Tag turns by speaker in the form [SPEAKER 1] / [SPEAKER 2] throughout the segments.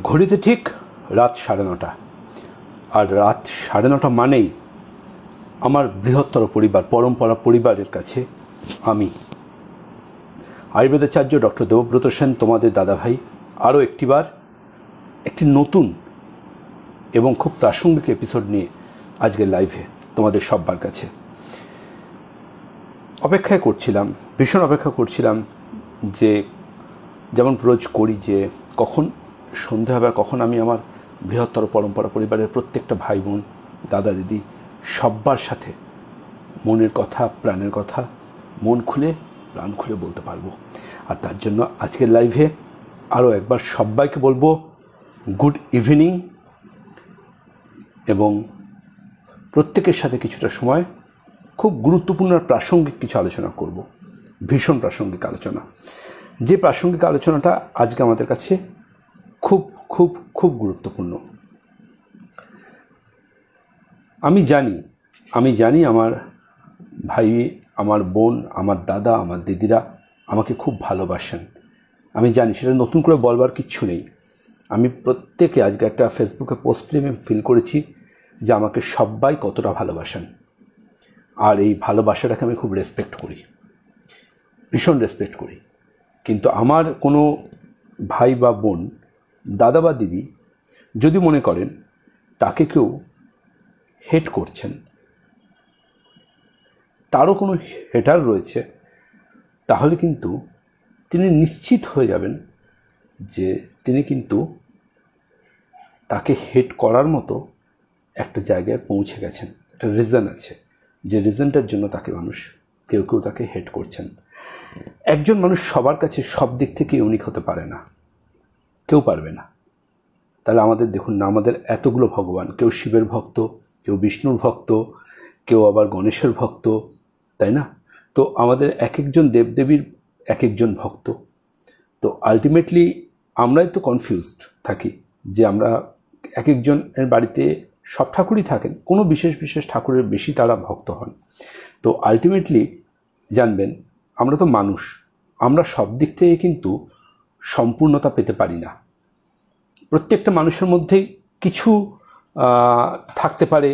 [SPEAKER 1] ঘড়িতে ঠিক রাত 9:30, আর রাত 9:30 মানেই আমার বৃহত্তর পরিবার, পরম্পরা পরিবারের কাছে আমি আয়ুর্বেদাচার্য ডক্টর দেবব্রত সেন, তোমাদের দাদাভাই, আরও একটিবার একটি নতুন এবং খুব প্রাসঙ্গিক এপিসোড নিয়ে আজকের লাইভে তোমাদের সব্বার কাছে ভীষণ অপেক্ষা করছিলাম যে যেমন রোজ করি, যে কখন সন্ধে হবে আর কখন আমি আমার বৃহত্তর পরম্পরা পরিবারের প্রত্যেকটা ভাই বোন, দাদা দিদি সব্বার সাথে মনের কথা, প্রাণের কথা মন খুলে প্রাণ খুলে বলতে পারবো। আর তার জন্য আজকের লাইভে আরও একবার সবাইকে বলবো গুড ইভিনিং, এবং প্রত্যেকের সাথে কিছুটা সময় খুব গুরুত্বপূর্ণ আর প্রাসঙ্গিক কিছু আলোচনা করব। ভীষণ প্রাসঙ্গিক আলোচনা, যে প্রাসঙ্গিক আলোচনাটা আজকে আমাদের কাছে খুব খুব খুব গুরুত্বপূর্ণ। আমি জানি আমার ভাই, আমার বোন, আমার দাদা, আমার দিদিরা আমাকে খুব ভালোবাসেন। আমি জানি, সেটা নতুন করে বলবার কিচ্ছু নেই। আমি প্রত্যেকে আজকে একটা ফেসবুকে পোস্ট দিয়ে আমি ফিল করেছি যে আমাকে সবাই কতটা ভালোবাসেন, আর এই ভালোবাসাটাকে আমি খুব রেসপেক্ট করি, ভীষণ রেসপেক্ট করি। কিন্তু আমার কোনো ভাই বা বোন, দাদা বা দিদি যদি মনে করেন তাকে কেউ হেট করছেন, তারও কোনো হেটার রয়েছে, তাহলে কিন্তু তিনি নিশ্চিত হয়ে যাবেন যে তিনি কিন্তু তাকে হেট করার মতো একটা জায়গায় পৌঁছে গেছেন। একটা রিজন আছে, যে রিজনটার জন্য তাকে মানুষ কেউ তাকে হেট করছেন। একজন মানুষ সবার কাছে সব দিক থেকে ইউনিক হতে পারে না, কেউ পারবে না। তাহলে আমাদের দেখুন না, আমাদের এতগুলো ভগবান, কেউ শিবের ভক্ত, কেউ বিষ্ণুর ভক্ত, কেউ আবার গণেশের ভক্ত, তাই না? তো আমাদের এক একজন দেবদেবীর এক একজন ভক্ত। তো আলটিমেটলি আমরাই তো কনফিউজড থাকি যে আমরা এক একজনের বাড়িতে সব ঠাকুরই থাকেন, কোনো বিশেষ বিশেষ ঠাকুরের বেশি তারা ভক্ত হন। তো আলটিমেটলি জানবেন, আমরা তো মানুষ, আমরা সব দিক থেকে কিন্তু সম্পূর্ণতা পেতে পারি না। প্রত্যেকটা মানুষের মধ্যেই কিছু থাকতে পারে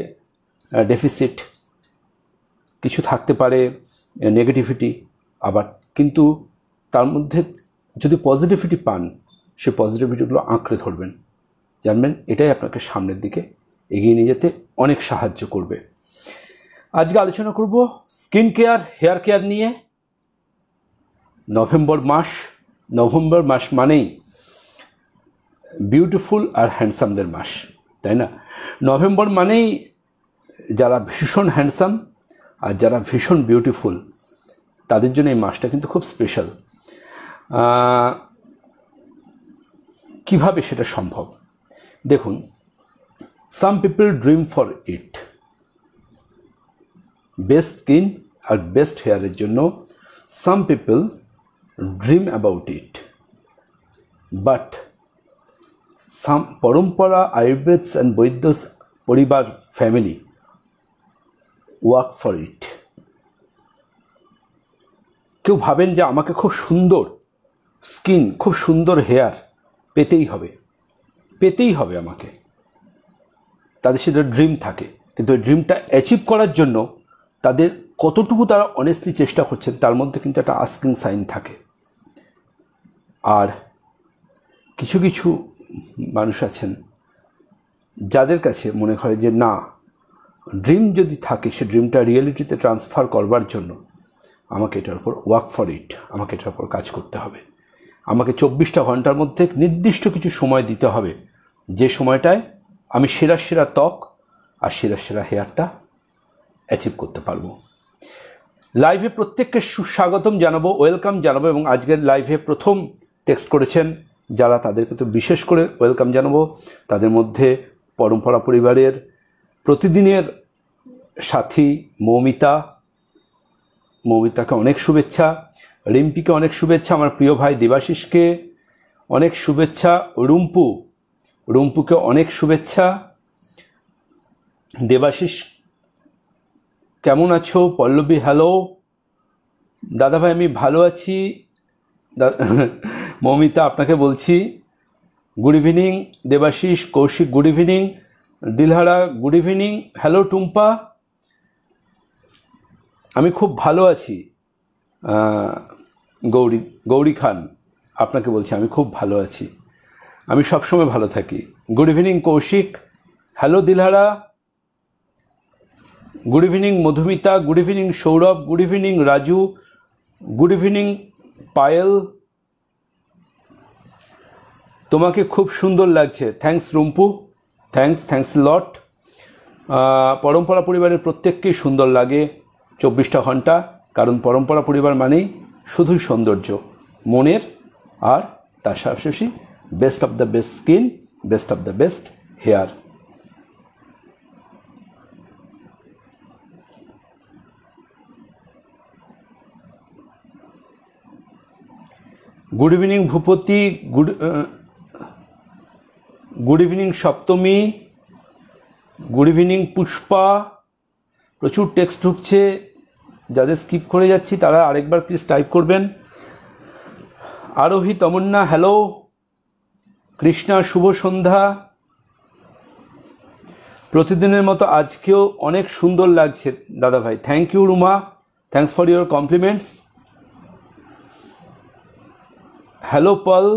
[SPEAKER 1] ডেফিসিট, কিছু থাকতে পারে নেগেটিভিটি, আবার কিন্তু তার মধ্যে যদি পজিটিভিটি পান, সেই পজিটিভিটিগুলো আঁকড়ে ধরবেন। জানবেন এটাই আপনাকে সামনের দিকে এগিয়ে নিয়ে যেতে অনেক সাহায্য করবে। আজকে আলোচনা করব স্কিন কেয়ার, হেয়ার কেয়ার নিয়ে। নভেম্বর মাস মানেই বিউটিফুল আর হ্যান্ডসামদের মাস, তাই না? নভেম্বর মানেই যারা ভীষণ হ্যান্ডসাম আর যারা ভীষণ বিউটিফুল, তাদের জন্য এই মাসটা কিন্তু খুব স্পেশাল। কিভাবে সেটা সম্ভব দেখুন। Some people dream for it, best skin আর বেস্ট হেয়ারের জন্য some people dream about it, but some পরম্পরা আয়ুর্বেদস অ্যান্ড বৈদ্যস পরিবার ফ্যামিলি ওয়ার্ক ফর ইট। কেউ ভাবেন যে আমাকে খুব সুন্দর স্কিন, খুব সুন্দর হেয়ার পেতেই হবে আমাকে, তাদের সেটা ড্রিম থাকে। কিন্তু ওই ড্রিমটা অ্যাচিভ করার জন্য তাদের কতটুকু তারা অনেস্টলি চেষ্টা করছেন, তার মধ্যে কিন্তু একটা আস্কিং সাইন থাকে। আর কিছু কিছু মানুষ আছেন যাদের কাছে মনে হয় যে না, ড্রিম যদি থাকে, সে ড্রিমটা রিয়েলিটিতে ট্রান্সফার করবার জন্য আমাকে এটার উপর ওয়ার্ক ফর ইট, আমাকে এটার উপর কাজ করতে হবে। আমাকে 24টা ঘন্টার মধ্যে নির্দিষ্ট কিছু সময় দিতে হবে, যে সময়টায় আমি সেরা ত্বক আর সেরা হেয়ারটা অ্যাচিভ করতে পারবো। লাইভে প্রত্যেককে সুস্বাগতম জানাবো, ওয়েলকাম জানাবো, এবং আজকের লাইভে প্রথম টেক্সট করেছেন যারা, তাদেরকে তো বিশেষ করে ওয়েলকাম জানাবো। তাদের মধ্যে পরম্পরা পরিবারের প্রতিদিনের সাথী মৌমিতাকে অনেক শুভেচ্ছা, রিম্পিকে অনেক শুভেচ্ছা, আমার প্রিয় ভাই দেবাশিসকে অনেক শুভেচ্ছা, রুম্পুকে অনেক শুভেচ্ছা। দেবাশিস কেমন আছো? পল্লবী হ্যালো। দাদাভাই আমি ভালো আছি। মৌমিতা আপনাকে বলছি good evening Debashish, Koushik good evening, Dilhara good evening, hello Tumpa, আমি খুব ভালো আছি। গৌরী খান আপনাকে বলছি আমি খুব ভালো আছি, আমি সবসময় ভালো থাকি। Good evening Koushik, hello Dilhara, good evening Madhumita, good evening Sourav, good evening Raju, good evening Payel, তোমাকে খুব সুন্দর লাগছে, থ্যাঙ্কস রুম্পু, থ্যাঙ্কস লট। পরম্পরা পরিবারের প্রত্যেককেই সুন্দর লাগে 24টা ঘন্টা, কারণ পরম্পরা পরিবার মানেই শুধুই সৌন্দর্য মনের, আর তার পাশাপাশি best of the best skin, best of the best hair. Good evening Bhupati, good evening Saptami, good evening Pushpa. প্রচুর টেক্সট ঢুকছে, যাদের স্কিপ করে যাচ্ছি তারা আরেকবার প্লিজ টাইপ করবেন। আরোহী তমন্না হ্যালো, কৃষ্ণা শুভ সন্ধ্যা। প্রতিদিনের মতো আজকেও অনেক সুন্দর লাগছে দাদা ভাই, thank you Ruma, thanks for your compliments. Hello Paul,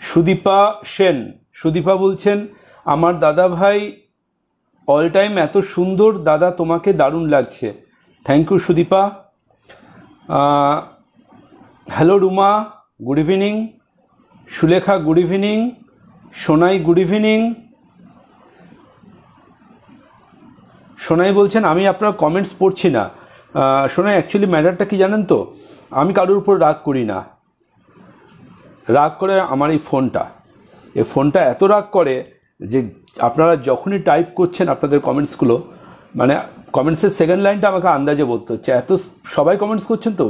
[SPEAKER 1] Sudipa Sen, Sudipa বলছেন আমার দাদা ভাই অল টাইম এত সুন্দর, দাদা তোমাকে দারুণ লাগছে, thank you Sudipa. Hello Ruma good evening, Sulekha good evening, Sonai good evening. Sonai বলছেন আমি আপনার কমেন্টস পড়ছি না। সোনাই অ্যাকচুয়ালি ম্যাটারটা কি জানেন তো, আমি কারোর উপর রাগ করি না, রাগ করে আমার এই ফোনটা এত রাগ করে যে আপনারা যখনই টাইপ করছেন আপনাদের কমেন্টসগুলো, মানে কমেন্টসের সেকেন্ড লাইনটা আমাকে আন্দাজে বলতে হচ্ছে, এত সবাই কমেন্টস করছেন তো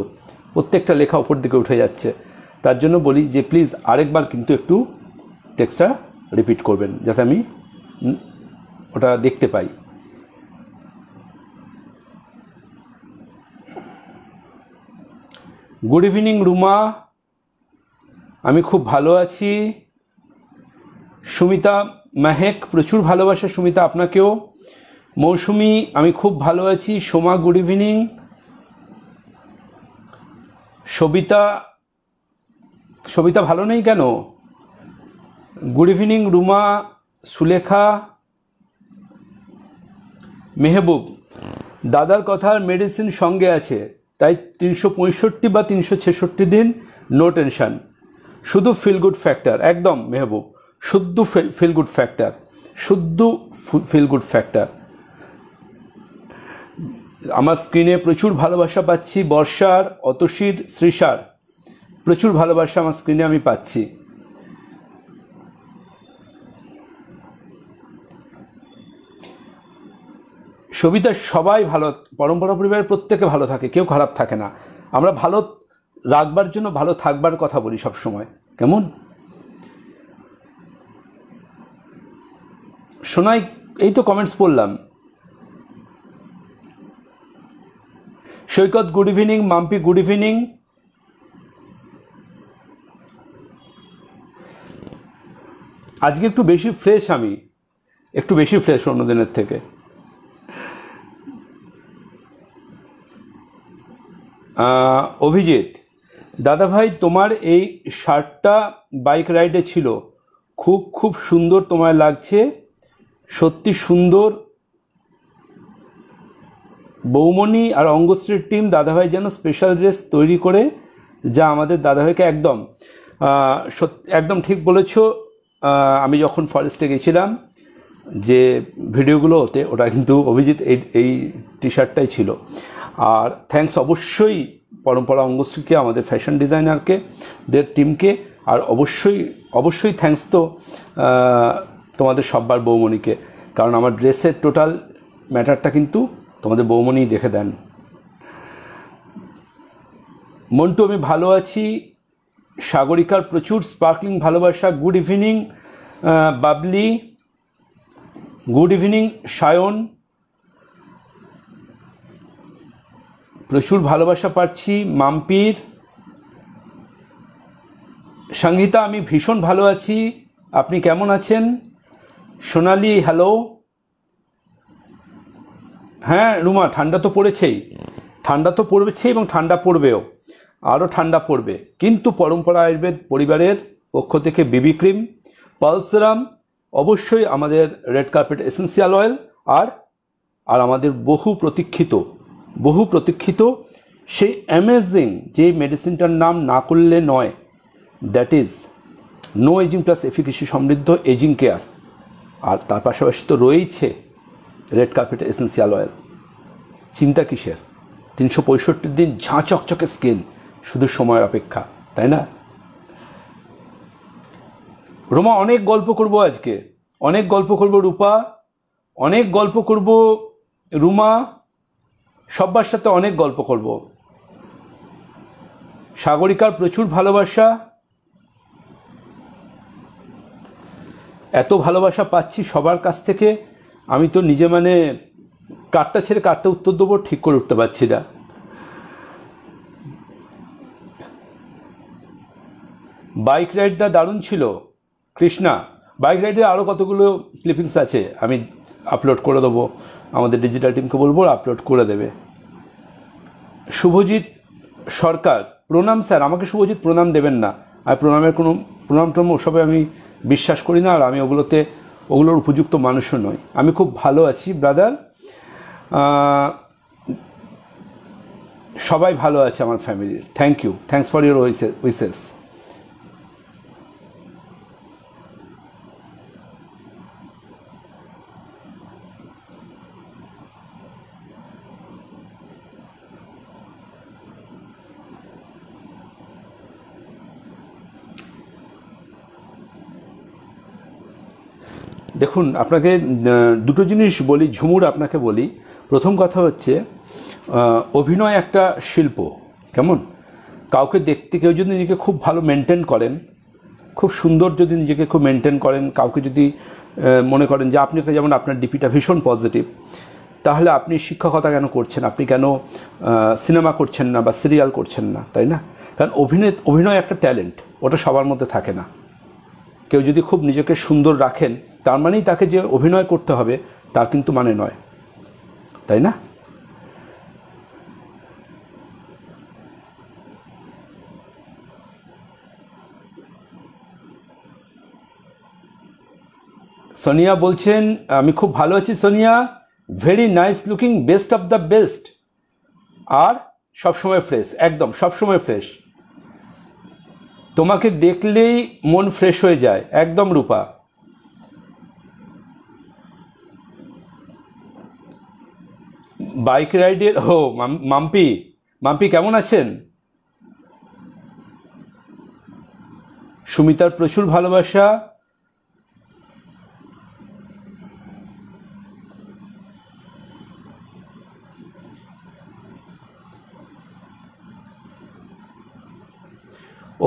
[SPEAKER 1] প্রত্যেকটা লেখা ওপর দিকে উঠে যাচ্ছে। তার জন্য বলি যে প্লিজ আরেকবার কিন্তু একটু টেক্সটটা রিপিট করবেন যাতে আমি ওটা দেখতে পাই। গুড ইভিনিং রুমা, আমি খুব ভালো আছি। সুমিতা মাহেক, প্রচুর ভালোবাসা সুমিতা আপনাকেও। মৌসুমি আমি খুব ভালো আছি। Soma good evening. সবিতা ভালো নেই কেন? Good evening Ruma. সুলেখা। মেহবুব, দাদার কথার মেডিসিন সঙ্গে আছে, তাই 365 বা 366 দিন নো টেনশন, শুধু ফিল গুড ফ্যাক্টর। একদম মেহবুব, শুদ্ধ ফিল গুড ফ্যাক্টর, শুদ্ধ ফিল গুড ফ্যাক্টর। আমার স্ক্রিনে প্রচুর ভালোবাসা পাচ্ছি, বর্ষার, অতসীর, শ্রীষার, প্রচুর ভালোবাসা আমার স্ক্রিনে আমি পাচ্ছি। সবিতা, সবাই ভালো, পরম্পরা পরিবারের প্রত্যেকে ভালো থাকে, কেউ খারাপ থাকে না। আমরা ভালো রাখবার জন্য ভালো থাকবার কথা বলি সব সময়, কেমন? শোনাই, এই তো কমেন্টস পড়লাম। Saikat good evening. Mampi good evening. আজকে একটু বেশি ফ্রেশ, আমি একটু বেশি ফ্রেশ অন্য দিনের থেকে। অভিজিৎ, দাদাভাই তোমার এই শার্টটা বাইক রাইডে ছিল, খুব খুব সুন্দর তোমায় লাগছে, সত্যি সুন্দর। বৌমণি আর অঙ্গশ্রীর টিম দাদাভাই যেন স্পেশাল ড্রেস তৈরি করে, যা আমাদের দাদাভাইকে একদম একদম ঠিক বলেছ। আমি যখন ফরেস্টে গেছিলাম যে ভিডিওগুলো হতে, ওটা কিন্তু অভিজিৎ এই টি শার্টটাই ছিল। আর থ্যাঙ্কস অবশ্যই পরম্পরা অঙ্গশ্রীকে, আমাদের ফ্যাশন ডিজাইনারকে, দের টিমকে, আর অবশ্যই থ্যাঙ্কস তো তোমাদের সব্বার বৌমণিকে, কারণ আমার ড্রেসের টোটাল ম্যাটারটা কিন্তু তোমাদের বৌমণিই দেখে দেন। মন্টু, আমি ভালো আছি, সাগরিকার প্রচুর স্পার্কলিং ভালোবাসা। Good evening Babli, good evening Sayan, প্রচুর ভালোবাসা পাচ্ছি। মাম্পির। সংগীতা, আমি ভীষণ ভালো আছি, আপনি কেমন আছেন? সোনালি, হ্যালো। হ্যাঁ রুমা, ঠান্ডা তো পড়েছেই, ঠান্ডা তো পড়বেছেই এবং ঠান্ডা পড়বেও, আরও ঠান্ডা পড়বে। কিন্তু পরম্পরা আয়ুর্বেদ পরিবারের পক্ষ থেকে বিবি ক্রিম, পালসেরাম, অবশ্যই আমাদের রেড কার্পেট এসেন্সিয়াল অয়েল, আর আমাদের বহু প্রতীক্ষিত সেই অ্যামেজিং যে মেডিসিনটার নাম না করলে নয়, that is no ageing plus efficacy সমৃদ্ধ এজিং কেয়ার। আর তার পাশাপাশি তো রয়েইছে রেড কার্পেট এসেন্সিয়াল অয়েল। চিন্তা কিসের? 365 দিন ঝাঁ চকচকে স্কিন, শুধু সময়ের অপেক্ষা, তাই না? রোমা, অনেক গল্প করব আজকে, অনেক গল্প করব রূপা, অনেক গল্প করব রুমা, সব্বার সাথে অনেক গল্প করব। সাগরিকার প্রচুর ভালোবাসা, এত ভালোবাসা পাচ্ছি সবার কাছ থেকে, আমি তো নিজে মানে কারটা ছেড়ে কারটা উত্তর দেবো ঠিক করে উঠতে পারছি না। বাইক রাইডটা দারুণ ছিল কৃষ্ণা। বাইক রাইডের আরও কতগুলো ক্লিপিংস আছে, আমি আপলোড করে দেবো, আমাদের ডিজিটাল টিমকে বলবো আপলোড করে দেবে। শুভজিৎ সরকার, প্রণাম স্যার। আমাকে শুভজিৎ প্রণাম দেবেন না, আর প্রণাম টম ওসবে আমি বিশ্বাস করি না, আর আমি ওগুলোর উপযুক্ত মানুষও নই। আমি খুব ভালো আছি ব্রাদার, সবাই ভালো আছে আমার ফ্যামিলির। Thank you, thanks for your wishes. দেখুন, আপনাকে দুটো জিনিস বলি, ঝুমুর আপনাকে বলি। প্রথম কথা হচ্ছে, অভিনয় একটা শিল্প, কেমন? কাউকে দেখতে, কেউ যদি নিজেকে খুব ভালো মেনটেন করেন, খুব সুন্দর যদি নিজেকে খুব মেনটেন করেন, কাউকে যদি মনে করেন যে আপনি, যেমন আপনার ডিপিটা ভীষণ পজিটিভ, তাহলে আপনি শিক্ষকতা কেন করছেন? আপনি কেন সিনেমা করছেন না বা সিরিয়াল করছেন না, তাই না? কারণ অভিনয় একটা ট্যালেন্ট, ওটা সবার মধ্যে থাকে না। কেউ যদি খুব নিজেকে সুন্দর রাখেন, তার মানেই তাকে যে অভিনয় করতে হবে তার কিন্তু মানে নয়, তাই না? সোনিয়া বলছেন, আমি খুব ভালো আছি Sonia, very nice looking, best of the best, আর সবসময় ফ্রেশ, একদম সবসময় ফ্রেশ, তোমাকে দেখলেই মন ফ্রেশ হয়ে যায়, একদম রূপা। বাইক রাইডের মাম্পি কেমন আছেন? সুমিতার প্রচুর ভালোবাসা।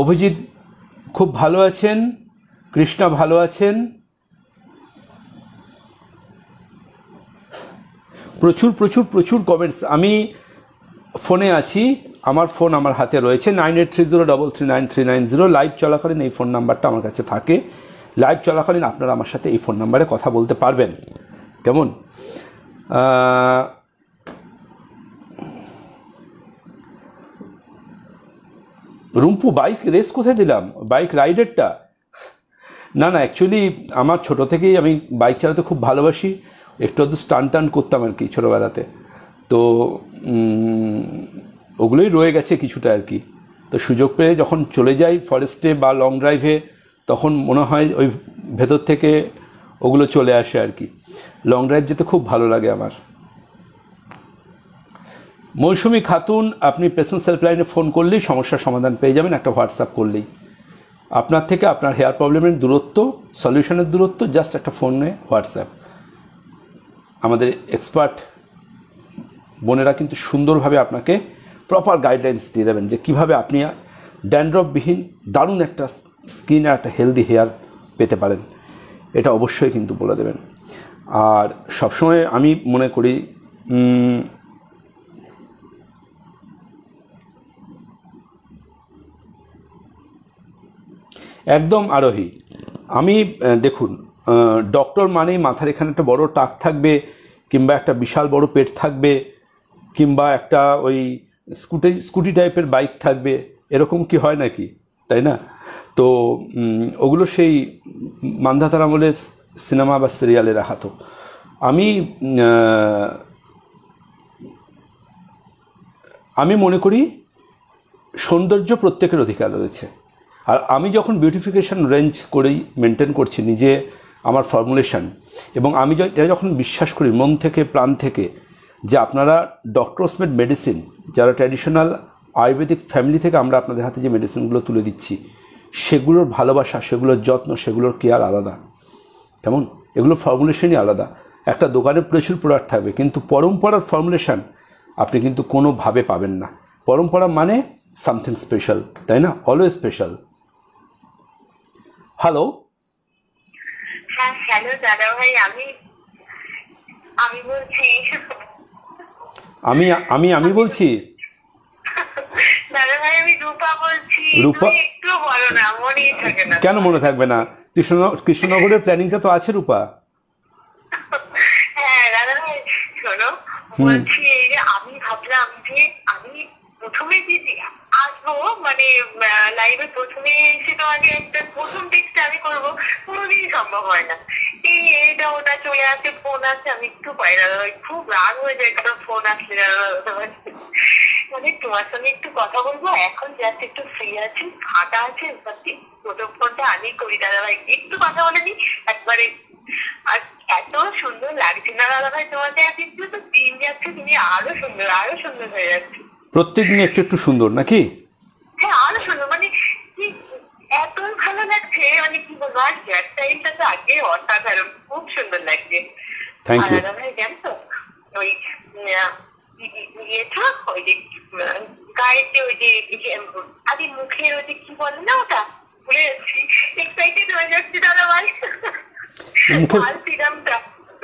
[SPEAKER 1] অভিজিৎ খুব ভালো আছেন, কৃষ্ণা ভালো আছেন। প্রচুর প্রচুর প্রচুর কমেন্টস। আমি ফোনে আছি, আমার ফোন আমার হাতে রয়েছে, 9830339390। লাইভ চলাকালীন এই ফোন নাম্বারটা আমার কাছে থাকে, লাইভ চলাকালীন আপনারা আমার সাথে এই ফোন নাম্বারে কথা বলতে পারবেন, কেমন? রুম্পু, বাইক রেস কোথায় দিলাম? বাইক রাইডেরটা না, অ্যাকচুয়ালি আমার ছোটো থেকেই আমি বাইক চালাতে খুব ভালোবাসি, একটু টান করতাম আর কি ছোটোবেলাতে, তো ওগুলোই রয়ে গেছে কিছুটা আর কি। তো সুযোগ পেয়ে যখন চলে যাই ফরেস্টে বা লং ড্রাইভে, তখন মনে হয় ওই ভেতর থেকে ওগুলো চলে আসে আর কি। লং ড্রাইভ যেতে খুব ভালো লাগে আমার। মৌসুমি খাতুন, আপনি পেশেন্ট হেল্পলাইনে ফোন করলেই সমস্যার সমাধান পেয়ে যাবেন, একটা হোয়াটসঅ্যাপ করলেই। আপনার থেকে আপনার হেয়ার প্রবলেমের দূরত্ব, সলিউশনের দূরত্ব, জাস্ট একটা ফোনে হোয়াটসঅ্যাপ। আমাদের এক্সপার্ট বোনেরা কিন্তু সুন্দরভাবে আপনাকে প্রপার গাইডলাইন্স দিয়ে দেবেন যে কীভাবে আপনি ড্যান্ড্রফবিহীন দারুণ একটা স্কিন আর একটা হেলদি হেয়ার পেতে পারেন, এটা অবশ্যই কিন্তু বলে দেবেন। আর সবসময় আমি মনে করি একদম আরোহী, আমি দেখুন, ডক্টর মানেই মাথার এখানে একটা বড় টাক থাকবে, কিংবা একটা বিশাল বড় পেট থাকবে, কিংবা একটা ওই স্কুটি টাইপের বাইক থাকবে, এরকম কি হয় নাকি, তাই না? তো ওগুলো সেই মান্ধাতার আমলের সিনেমা বা সিরিয়ালে রাখা। তো আমি মনে করি সৌন্দর্য প্রত্যেকের অধিকার রয়েছে। আর আমি যখন বিউটিফিকেশান রেঞ্জ করেই মেনটেন করছি নিজে আমার ফর্মুলেশান, এবং আমি এটা যখন বিশ্বাস করি মন থেকে প্রাণ থেকে যে আপনারা ডক্টরস মেড মেডিসিন, যারা ট্র্যাডিশনাল আয়ুর্বেদিক ফ্যামিলি থেকে আমরা আপনাদের হাতে যে মেডিসিনগুলো তুলে দিচ্ছি, সেগুলোর ভালোবাসা, সেগুলোর যত্ন, সেগুলোর কেয়ার আলাদা। কেমন? এগুলোর ফর্মুলেশনই আলাদা। একটা দোকানে প্রচুর প্রোডাক্ট থাকবে, কিন্তু পরম্পরার ফর্মুলেশান আপনি কিন্তু কোনোভাবে পাবেন না। পরম্পরা মানে সামথিং স্পেশাল, তাই না? Always special. হ্যালো,
[SPEAKER 2] হ্যাঁ হ্যালো দাদা ভাই, আমি বলছি
[SPEAKER 1] আমি বলছি
[SPEAKER 2] দাদা ভাই, আমি রূপা বলছি।
[SPEAKER 1] রূপা?
[SPEAKER 2] একটু বলো না, মনেই থাকে না।
[SPEAKER 1] কেন মনে থাকবে না? কৃষ্ণনগরের প্ল্যানিংটা তো আছে রূপা।
[SPEAKER 2] হ্যাঁ দাদা ভাই শোনো, বলছি এই যে আমি ভাবলাম যে আমি প্রথমে দিদি আসবো, মানে লাইভে প্রথমে এসে তোমাকে একটা প্রথম টেক্সট আমি করবো, কোনোদিনই সম্ভব হয় না। এই এটা ওটা চলে আসে, ফোন আসে, আমি একটু পাই দাদা ভাই, খুব রাগ হয়ে যায় কারণ ফোন আসলে দাদা ভাই। মানে তোমার সঙ্গে একটু কথা বলবো, এখন জাস্ট একটু ফ্রি আছি, ফাঁকা আছে, প্রথম ফোনটা আমি করি দাদা ভাই, একটু কথা বলে নি একবারে। আর এত সুন্দর লাগছে না দাদা ভাই তোমাকে, কিন্তু তো দিন যাচ্ছে তুমি আরো সুন্দর হয়ে যাচ্ছে
[SPEAKER 1] প্রত্যেকদিন একটু একটু সুন্দর নাকি?
[SPEAKER 2] হ্যাঁ আরো সুন্দর, মানে এত ভালো লাগছে, মানে কি বলবো। আর হেয়ার স্টাইলটা তো আগে অসাধারণ, খুব সুন্দর লাগছে।
[SPEAKER 1] Thank you.
[SPEAKER 2] দাদা ভাই জানো তো ওই ইয়েটা, ওই যে গায়ের যে ওই যে আরে মুখের ওই যে কি বলে না ওটা, ভুলে যাচ্ছি, এক্সাইটেড হয়ে যাচ্ছি দাদা ভাই।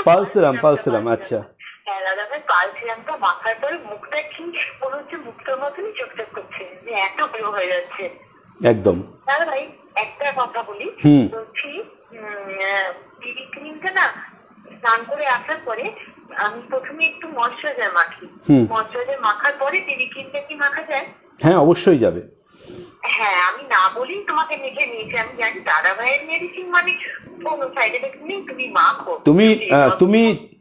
[SPEAKER 1] পালসিরাম, আচ্ছা।
[SPEAKER 2] হ্যাঁ দাদা ভাই, পালসিরামটা মাখার পরে মুখটা কি মনে হচ্ছে মুক্তর মতনই চকচক করছে, এত গ্লো হয়ে যাচ্ছে
[SPEAKER 1] একদম।
[SPEAKER 2] দাদা ভাই একটা কথা বলি, বলছি বিবি ক্রিমটা না স্নান করে আসার পরে আমি প্রথমে একটু ময়শ্চারাইজার মাখি, ময়শ্চারাইজার মাখার পরে বিবি ক্রিমটা কি মাখা যায়?
[SPEAKER 1] হ্যাঁ অবশ্যই যাবে।
[SPEAKER 2] হ্যাঁ আমি না বলি তোমাকে মেখে নিয়েছি, আমি জানি দাদা ভাইয়ের মেডিসিন মানে কোনো সাইড এফেক্ট নেই, তুমি মাখো।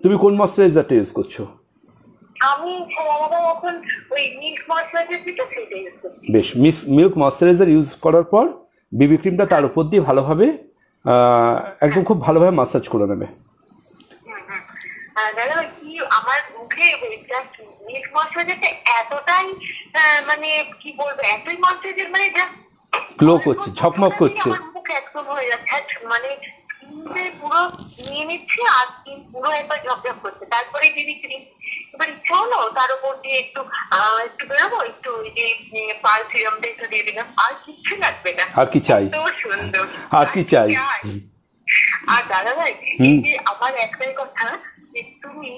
[SPEAKER 1] তুমি কোন ময়শ্চারাইজারটা ইউজ করছো?
[SPEAKER 2] আমি এখন ওই মিল্ক ময়শ্চারাইজার যেটা সেটা ইউজ করছি।
[SPEAKER 1] বেশ, মিল্ক ময়শ্চারাইজার ইউজ করার পর বিবি ক্রিমটা তার উপর দিয়ে ভালোভাবে একদম খুব ভালোভাবে মাসাজ করে নেবে।
[SPEAKER 2] দাদা কি আমার মুখে মিল্ক ময়শ্চারাইজারটা এতটাই মানে কি বলবো, এতই ময়শ্চারাইজার মানে যা
[SPEAKER 1] গ্লো করছে, ঝকমক করছে,
[SPEAKER 2] মুখ একদম হয়ে যাচ্ছে, মানে পুরো নিয়ে নিচ্ছে আর পুরো একবার ঝকঝক করছে। তারপরে দিদি ক্রিম এবার ইচ্ছা হলো তার উপর দিয়ে একটু বেরোবো, একটু ওই যে পাল সিরামটা একটু দিয়ে দিলাম, আর কিচ্ছু লাগবে না।
[SPEAKER 1] আর কি চাই?
[SPEAKER 2] সুন্দর,
[SPEAKER 1] আর কি চাই?
[SPEAKER 2] আর দাদা ভাই যে আমার একটাই কথা, যে তুমি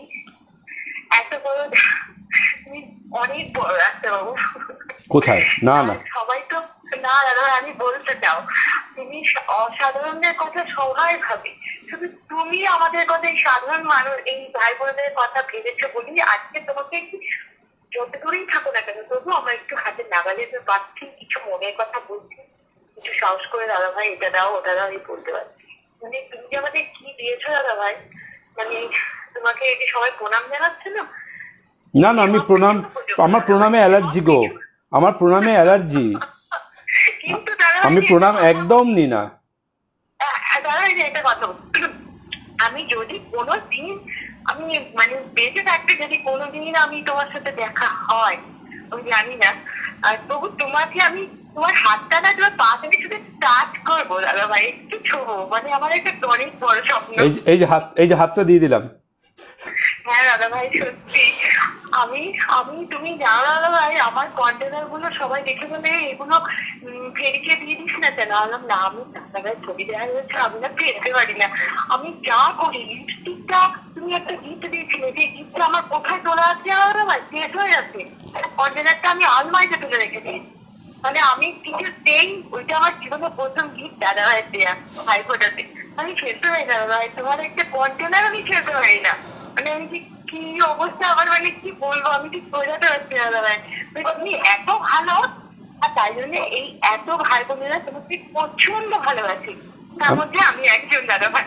[SPEAKER 2] এত বড়, তুমি অনেক বড় ডাক্তারবাবু।
[SPEAKER 1] কোথায়? না
[SPEAKER 2] সবাই তো না দাদা, আমি বলতে চাও তুমি অসাধারণের কথা সবাই ভাবে, শুধু তুমি আমাদের কথা, এই সাধারণ মানুষ, এই ভাই বোনদের কথা ভেবেছো বলি আজকে তোমাকে যত দূরেই থাকো না কেন, তবু আমরা একটু হাতে নাগালে পাচ্ছি, কিছু মনের কথা বলছি, কিছু সাহস করে দাদা ভাই এটা দাও ওটা দাও এই বলতে পারছি। মানে তুমি যে আমাদের কি দিয়েছো দাদা ভাই, মানে তোমাকে এই যে সবাই প্রণাম জানাচ্ছে না।
[SPEAKER 1] না আমার প্রণামে অ্যালার্জি গো, আমার প্রণামে অ্যালার্জি, আমি প্রণাম একদম নি না।
[SPEAKER 2] দাদা এটা কথা, আমি যদি কোনোদিন আমি মানে বেঁচে থাকতে যদি কোনোদিন আমি তোমার সাথে দেখা হয়, আমি জানি না, আর তবু তোমাকে আমি তোমার হাতটা না তোমার পা থেকে শুধু টাচ করবো দাদা ভাই, একটু ছোবো, মানে আমার একটা অনেক বড় স্বপ্ন।
[SPEAKER 1] এই যে হাতটা দিয়ে দিলাম।
[SPEAKER 2] হ্যাঁ দাদা ভাই সত্যি, আমি তুমি জানো দাদা ভাই, আমার কন্টেনার গুলো সবাই দেখে বলে এগুলো ফেরিকে দিয়ে দিস না কেন? বললাম না, আমি দাদাভাই ছবি দেওয়া হয়েছে, আমি না ফেরতে পারি না। আমি যা করি, লিপস্টিকটা তুমি একটা গিফট দিয়েছিলে, যে গিফটটা আমার কোথায় তোলা আছে আমার শেষ হয়ে যাচ্ছে। কন্টেনারটা আমি আলমারিতে তুলে রেখে দিয়েছি। মানে আমি কিছু দেই, ওইটা আমার জীবনে প্রথম গিফট দাদাভাইয়ের দেয়া ভাইফোঁটাতে। আমি ফেলতে পারি না দাদাভাই, তোমার একটা কন্টেনার আমি ফেলতে পারি না। মানে আমি কি অবস্থা আমার, মানে কি বলবো, আমি ঠিক বোঝাতে পারছি না দাদাভাই। তুমি এত ভালো, আর তাই জন্য এই এত ভাই বোনেরা তোমাকে প্রচন্ড ভালোবাসি, তার মধ্যে আমি একজন দাদাভাই।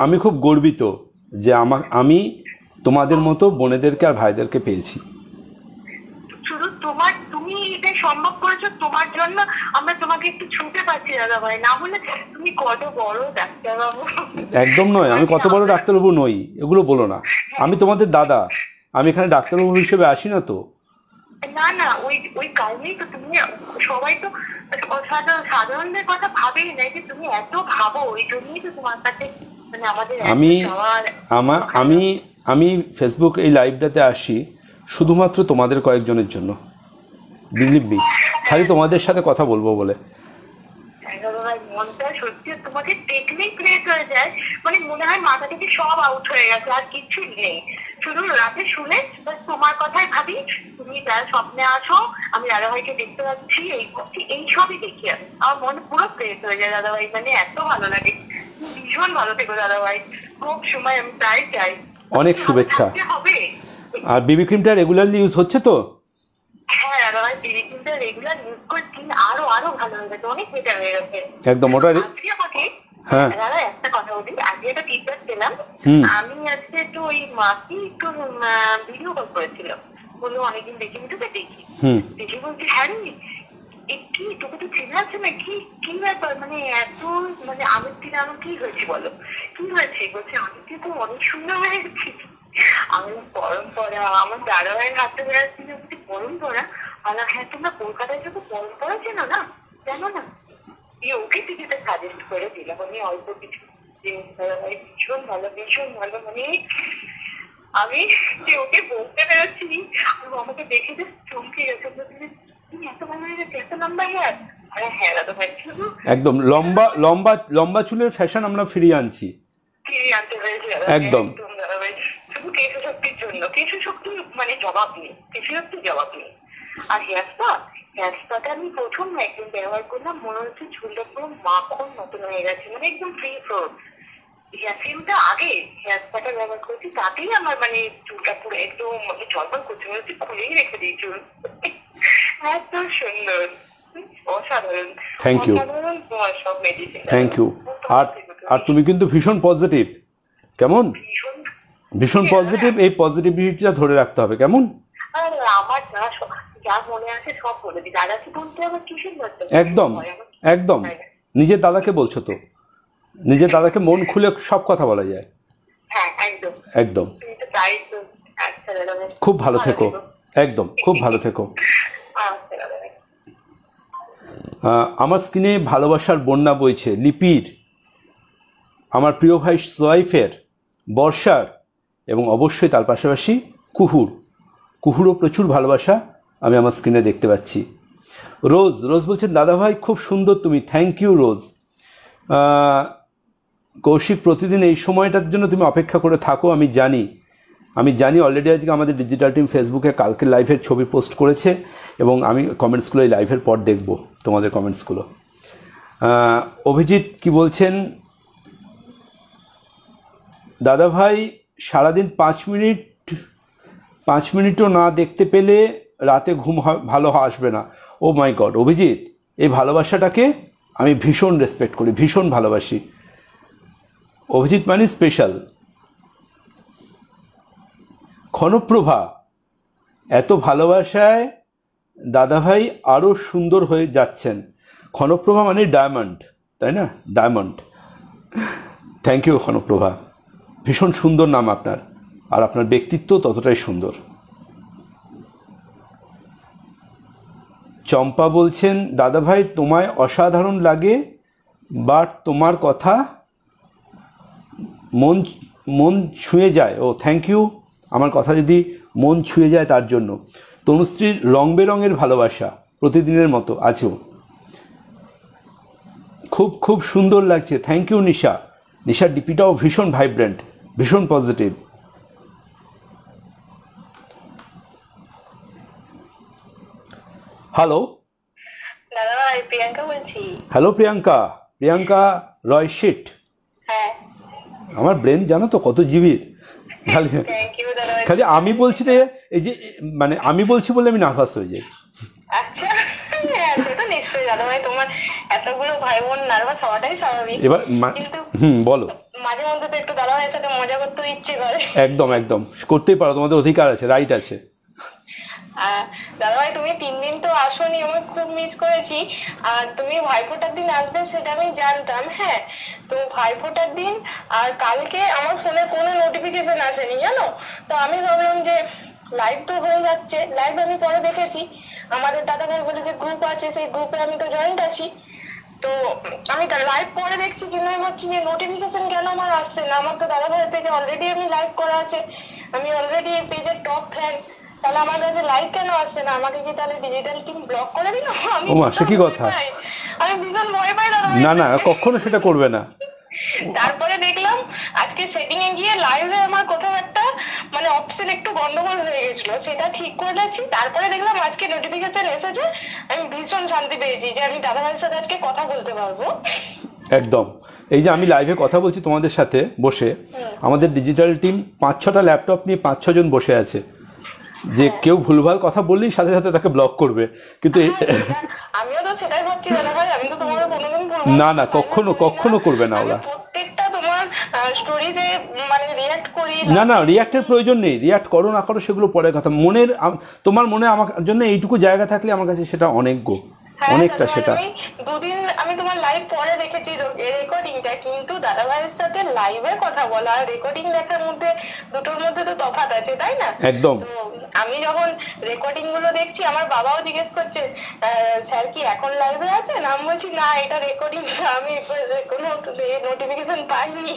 [SPEAKER 1] আমি খুব গর্বিত যে আমি তোমাদের মতো বোনেদেরকে আর ভাইদেরকে পেয়েছি।
[SPEAKER 2] শুধু তুমি এটা সম্ভব করেছো, তোমার জন্য আমরা তোমাকে একটু ছুঁতে পারছি দাদাভাই, না হলে তুমি কত বড় ডাক্তারবাবু।
[SPEAKER 1] একদম নয়, আমি কত বড় ডাক্তারবাবু নই, এগুলো বলো না। আমি তোমাদের দাদা, আমি এখানে ডাক্তারবাবু হিসেবে আসি না তো।
[SPEAKER 2] না ওই কারণেই তো তুমি, সবাই তো সাধারণদের কথা ভাবেই না, যে তুমি এত ভাবো, ওই জন্যই তো তোমার কাছে মানে আমাদের
[SPEAKER 1] আমি ফেসবুক এই লাইভটাতে আসি শুধুমাত্র তোমাদের কয়েকজনের জন্য, বিলিভ মি, খালি তোমাদের সাথে কথা বলবো বলে।
[SPEAKER 2] মনটা সত্যি তোমাকে দেখলেই ক্রিয়েট হয়ে যায়, মানে মনে হয় মাথা থেকে সব আউট হয়ে গেছে, আর কিছু নেই। শুধু রাতে শুনে তোমার কথাই ভাবি, তুমি যার স্বপ্নে আসো, আমি দাদাভাইকে দেখতে পাচ্ছি, এই করছি, এই সবই দেখি আমি, আমার মন পুরো ক্রিয়েট হয়ে যায় দাদাভাই, মানে এত ভালো লাগে। ভীষণ ভালো থেকো দাদাভাই, খুব সময় আমি তাই চাই।
[SPEAKER 1] অনেক শুভেচ্ছা।
[SPEAKER 2] হবে।
[SPEAKER 1] আর বিবি ক্রিমটা রেগুলারলি ইউজ হচ্ছে তো?
[SPEAKER 2] হ্যাঁ দাদাভাই, বিবি ক্রিমটা রেগুলার ইউজ করছি, আরো ভালো হয়ে গেছে, অনেক বেটার হয়ে গেছে
[SPEAKER 1] একদম। ওটা
[SPEAKER 2] হ্যাঁ দাদা, একটা কথা বলি, আজকে একটা ফিডব্যাক পেলাম। আমি আজকে একটু ওই মাকে একটু ভিডিও কল করেছিলাম, বললো অনেকদিন দেখিনি, তোকে দেখে বলছি হ্যাঁ কি তোকে তো চেনা আছে না, কি ব্যাপার, মানে এত মানে আমের দিন আমার কি হয়েছে বলো, কি হয়েছে? বলছে আমি তো অনেক সুন্দর হয়ে গেছি। আমি পরম্পরা, আমার দাদাভাইয়ের হাতে বেড়াচ্ছি, বলছি পরম্পরা, আর হ্যাঁ তোমরা কলকাতায় যখন পরম্পরা চেনো না, জানো না, ওকে কিছুটা সাজেস্ট করে দিলাম আমি অল্প কিছু জিনিস। ভীষণ ভালো, মানে আমি যে ওকে বলতে পেরেছি, আমাকে দেখে যে চমকে গেছে, তুমি এত ভালো হয়ে গেছে, এত লম্বা হেয়ার। আরে হ্যাঁ দাদা ভাই, শুধু
[SPEAKER 1] একদম লম্বা চুলের ফ্যাশন আমরা ফিরিয়ে আনতে পেরেছি একদম
[SPEAKER 2] দাদা ভাই, শুধু কেশ শক্তির জন্য। কেশ শক্তি মানে জবাব নেই, কেশ শক্তির জবাব নেই। আর হেয়ারস্পাটা আমি প্রথম একদিন ব্যবহার করলাম, মনে হচ্ছে চুলটা পুরো মাখন মতন হয়ে গেছে, মানে একদম ফ্রি ফ্লো। হেয়ারক্রিমটা আগে হেয়ারস্পাটা ব্যবহার করেছি, তাতেই আমার মানে চুলটা পুরো একদম ঝলমল করছে, মনে হচ্ছে খুলেই রেখে দিই চুল। এত সুন্দর, অসাধারণ।
[SPEAKER 1] Thank you.
[SPEAKER 2] সব মেডিসিন,
[SPEAKER 1] থ্যাংক ইউ। আর তুমি কিন্তু ভীষণ পজিটিভ, কেমন? ভীষণ পজিটিভ, এই পজিটিভিটিটা ধরে রাখতে হবে, কেমন?
[SPEAKER 2] আমার যা মনে আছে সব বলে দিই, দাদাকে বলতে আবার কিসের বলতে?
[SPEAKER 1] একদম নিজের দাদাকে বলছো তো, নিজের দাদাকে মন খুলে সব কথা বলা যায়।
[SPEAKER 2] হ্যাঁ
[SPEAKER 1] একদম। খুব ভালো থেকো, একদম খুব ভালো থেকো। আমার স্ক্রিনে ভালোবাসার বন্যা বইছে লিপির, আমার প্রিয় ভাই সোয়াইফের, বর্ষার, এবং অবশ্যই তার পাশাপাশি কুহুরও প্রচুর ভালোবাসা আমি আমার স্ক্রিনে দেখতে পাচ্ছি। রোজ বলছেন দাদাভাই খুব সুন্দর তুমি, থ্যাংক ইউ রোজ। কৌশিক, প্রতিদিন এই সময়টার জন্য তুমি অপেক্ষা করে থাকো, আমি জানি অলরেডি আজকে আমাদের ডিজিটাল টিম ফেসবুকে কালকে লাইভের ছবি পোস্ট করেছে, এবং আমি কমেন্টসগুলো এই লাইভের পর দেখব তোমাদের কমেন্টসগুলো। অভিজিৎ কি বলছেন, দাদাভাই সারাদিন 5 মিনিটও না দেখতে পেলে রাতে ঘুম ভালো আসবে না। ও মাই গড অভিজিৎ, এই ভালোবাসাটাকে আমি ভীষণ রেসপেক্ট করি, ভীষণ ভালোবাসি। অভিজিৎ মানে স্পেশাল। ক্ষণপ্রভা, এত ভালোবাসায় দাদাভাই আরও সুন্দর হয়ে যাচ্ছেন। ক্ষণপ্রভা মানে ডায়মন্ড, তাই না? ডায়মন্ড। থ্যাংক ইউ ক্ষণপ্রভা, ভীষণ সুন্দর নাম আপনার, আর আপনার ব্যক্তিত্ব ততটাই সুন্দর। চম্পা বলছেন দাদাভাই তোমায় অসাধারণ লাগে, বাট তোমার কথা মন ছুঁয়ে যায়। ও থ্যাংক ইউ, আমার কথা যদি মন ছুঁয়ে যায় তার জন্য। তনুশ্রীর রং বেরঙের ভালোবাসা, প্রতিদিনের মতো আছো। খুব খুব সুন্দর লাগছে, থ্যাংক ইউ নিশা। নিশার ডিপিটাও ভীষণ ভাইব্রেন্ট, ভীষণ পজিটিভ। হ্যালো
[SPEAKER 2] দাদা ভাই, প্রিয়াঙ্কা বলছি।
[SPEAKER 1] হ্যালো প্রিয়াঙ্কা, প্রিয়াঙ্কা রয় শিট।
[SPEAKER 2] হ্যাঁ,
[SPEAKER 1] আমার ব্রেন জানো তো কত জিবির, খালি
[SPEAKER 2] থ্যাংক ইউ দাদা ভাই।
[SPEAKER 1] খালি আমি বলছি রে, এই যে মানে আমি বলছি বলে আমি নার্ভাস হয়ে যাই।
[SPEAKER 2] আচ্ছা, হ্যাঁ সেটা নিশ্চয়ই দাদা ভাই, তোমার এতগুলো ভাই বোন নার্ভাস হওয়াটাই স্বাভাবিক।
[SPEAKER 1] এবার
[SPEAKER 2] কিন্তু
[SPEAKER 1] বলো।
[SPEAKER 2] মাঝে মধ্যে তো একটু দাদা ভাইয়ের সাথে মজা করতে ইচ্ছে করে।
[SPEAKER 1] একদম একদম করতেই পারো, তোমাদের অধিকার আছে, রাইট আছে।
[SPEAKER 2] দাদা ভাই, তুমি 3 দিন তো আসোনি, আমি খুব মিস করেছি। আর তুমি ভাইফোঁটার দিন আসবে সেটা আমি জানতাম। হ্যাঁ, তো ভাইফোঁটার দিন আর কালকে আমার ফোনে কোনো নোটিফিকেশন আসেনি জানো। তো আমি ভাবলাম যে লাইভ তো হয়ে যাচ্ছে, লাইভ আমি পরে দেখেছি আমাদের দাদা ভাই বলে যে গ্রুপ আছে, সেই গ্রুপে আমি তো জয়েন্ট আছি। তো আমি লাইভ পরে দেখছি, কিন্তু আমি ভাবছি যে নোটিফিকেশন কেন আমার আসছে না। আমার তো দাদা ভাইয়ের পেজে অলরেডি আমি লাইভ করা আছে, আমি অলরেডি এই পেজের টপ ফ্যান। তাহলে আমার কাছে লাইভ কেন আসছে না? আমাকে কি তাহলে ডিজিটাল টিম ব্লক করে দিল?
[SPEAKER 1] ও মা, সে কি কথা?
[SPEAKER 2] আমি ভীষণ ভয় পাই দাদা।
[SPEAKER 1] না না, কখনো সেটা করবে না।
[SPEAKER 2] তারপরে দেখলাম আজকে সেটিং এ গিয়ে লাইভে আমার কোথাও একটা মানে অপশন একটু গন্ডগোল হয়ে গেছিল, সেটা ঠিক করে দিয়েছি। তারপরে দেখলাম আজকে নোটিফিকেশন এসেছে, আমি ভীষণ শান্তি পেয়েছি যে আমি দাদা ভাইয়ের সাথে আজকে কথা বলতে পারবো।
[SPEAKER 1] একদম, এই যে আমি লাইভে কথা বলছি তোমাদের সাথে বসে, আমাদের ডিজিটাল টিম 5-6টা ল্যাপটপ নিয়ে 5-6 জন বসে আছে, যে কেউ ভুলভাল কথা বললেই সাথে সাথে তাকে ব্লক করবে। কিন্তু
[SPEAKER 2] আমিও তো সেটাই ভাবছি দাদা ভাই, আমি তো তোমাকে কোনোদিন
[SPEAKER 1] না না, কখনো কখনো করবে না ওরা।
[SPEAKER 2] প্রত্যেকটা তোমার স্টোরিতে মানে রিঅ্যাক্ট করি।
[SPEAKER 1] না না, রিঅ্যাক্টের প্রয়োজন নেই, রিঅ্যাক্ট করো না করো সেগুলো পরের কথা। মনের তোমার মনে আমার জন্য এইটুকু জায়গা থাকলে আমার কাছে সেটা অনেক গো, অনেকটা। সেটা
[SPEAKER 2] দুদিন আমি তোমার লাইভ পরে দেখেছি রেকর্ডিংটা, কিন্তু দাদা ভাইয়ের সাথে লাইভে কথা বলা আর রেকর্ডিং দেখার মধ্যে দুটোর মধ্যে তো তফাৎ আছে, তাই না?
[SPEAKER 1] একদম।
[SPEAKER 2] আমি যখন রেকর্ডিং গুলো দেখছি, আমার বাবাও জিজ্ঞেস করছে স্যার কি এখন লাইভে আছেন? আমি বলছি না, এটা রেকর্ডিং, আমি কোনো নোটিফিকেশন পাইনি।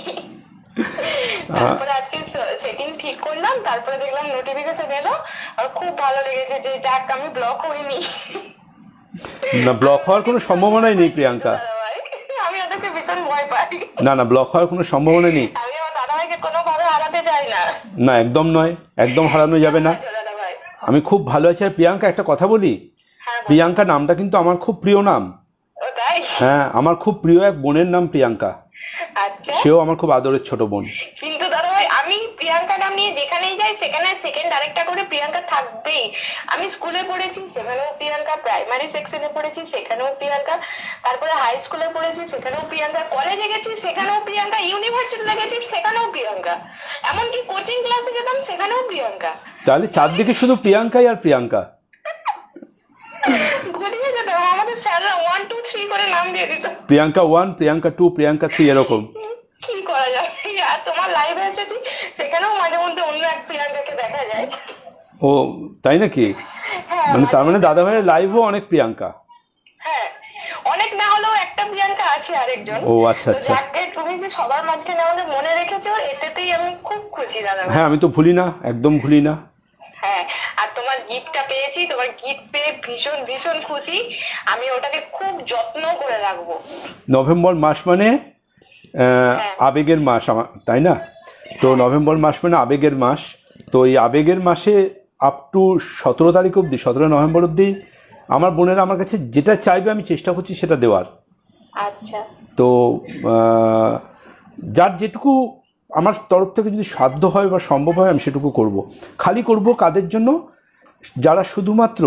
[SPEAKER 2] তারপরে আজকে সেটিং ঠিক করলাম, তারপরে দেখলাম নোটিফিকেশন এলো, আর খুব ভালো লেগেছে যে যাক আমি ব্লক হইনি।
[SPEAKER 1] না, ব্লক হওয়ার কোনো সম্ভাবনাই নেই প্রিয়াঙ্কা।
[SPEAKER 2] আমি ওদেরকে ভীষণ ভয় পাই।
[SPEAKER 1] না না, ব্লক হওয়ার কোনো সম্ভাবনা নেই।
[SPEAKER 2] আমি আমার দাদা ভাইকে কোনোভাবে হারাতে চাই না।
[SPEAKER 1] না, একদম নয়, একদম হারানো যাবে না। আমি খুব ভালো আছি। আর প্রিয়াঙ্কা, একটা কথা বলি, প্রিয়াঙ্কা নামটা কিন্তু আমার খুব প্রিয় নাম। হ্যাঁ, আমার খুব প্রিয় এক বোনের নাম প্রিয়াঙ্কা, সেও আমার খুব আদরের ছোট বোন।
[SPEAKER 2] কিন্তু দাদা ভাই, আমি প্রিয়াঙ্কা নাম নিয়ে যেখানেই যাই সেখানে সেকেন্ড আরেকটা করে প্রিয়াঙ্কা থাকবেই। আমি স্কুলে পড়েছি, সেখানেও প্রিয়াঙ্কা, প্রাইমারি সেকশনে পড়েছি, সেখানেও প্রিয়াঙ্কা, তারপরে হাই স্কুলে পড়েছি, সেখানেও প্রিয়াঙ্কা, কলেজে গেছি সেখানেও প্রিয়াঙ্কা, ইউনিভার্সিটিতে গেছি সেখানেও প্রিয়াঙ্কা, এমনকি কোচিং ক্লাসে যেতাম সেখানেও প্রিয়াঙ্কা।
[SPEAKER 1] তাহলে চারদিকে শুধু প্রিয়াঙ্কাই আর প্রিয়াঙ্কা।
[SPEAKER 2] ঘুরিয়ে যেতাম, আমাদের স্যাররা 1 2 3 করে নাম দিয়ে দিত।
[SPEAKER 1] প্রিয়াঙ্কা 1, প্রিয়াঙ্কা 2, প্রিয়াঙ্কা 3, এরকম।
[SPEAKER 2] কি করা যাবে? আর তোমার লাইভে এসেছি, সেখানেও মাঝে মধ্যে অন্য এক প্রিয়াঙ্কাকে দেখা যায়।
[SPEAKER 1] ও তাই নাকি? মানে তার মানে দাদা ভাইয়ের লাইভও অনেক প্রিয়াঙ্কা।
[SPEAKER 2] হ্যাঁ, অনেক না হলেও একটা প্রিয়াঙ্কা আছে আরেকজন।
[SPEAKER 1] ও আচ্ছা আচ্ছা।
[SPEAKER 2] তুমি যে সবার মাঝখানে আমাদের মনে রেখেছো, এতেই আমি খুব খুশি দাদা।
[SPEAKER 1] হ্যাঁ, আমি তো ভুলি না, একদম ভুলি না।
[SPEAKER 2] হ্যাঁ, আর তোমার গিফটটা পেয়েছি, তোমার গিফট পেয়ে ভীষণ ভীষণ খুশি। আমি ওটাকে খুব যত্ন করে রাখবো।
[SPEAKER 1] নভেম্বর মাস মানে আবেগের মাস আমার, তাই না? তো নভেম্বর মাস মানে আবেগের মাস। তো এই আবেগের মাসে আপ টু 17 তারিখ অবধি, 17 নভেম্বর অবধি আমার বোনেরা আমার কাছে যেটা চাইবে আমি চেষ্টা করছি সেটা দেওয়ার।
[SPEAKER 2] আচ্ছা।
[SPEAKER 1] তো যার যেটুকু আমার তরফ থেকে যদি সাধ্য হয় বা সম্ভব হয়, আমি সেটুকু করব। খালি করব কাদের জন্য? যারা শুধুমাত্র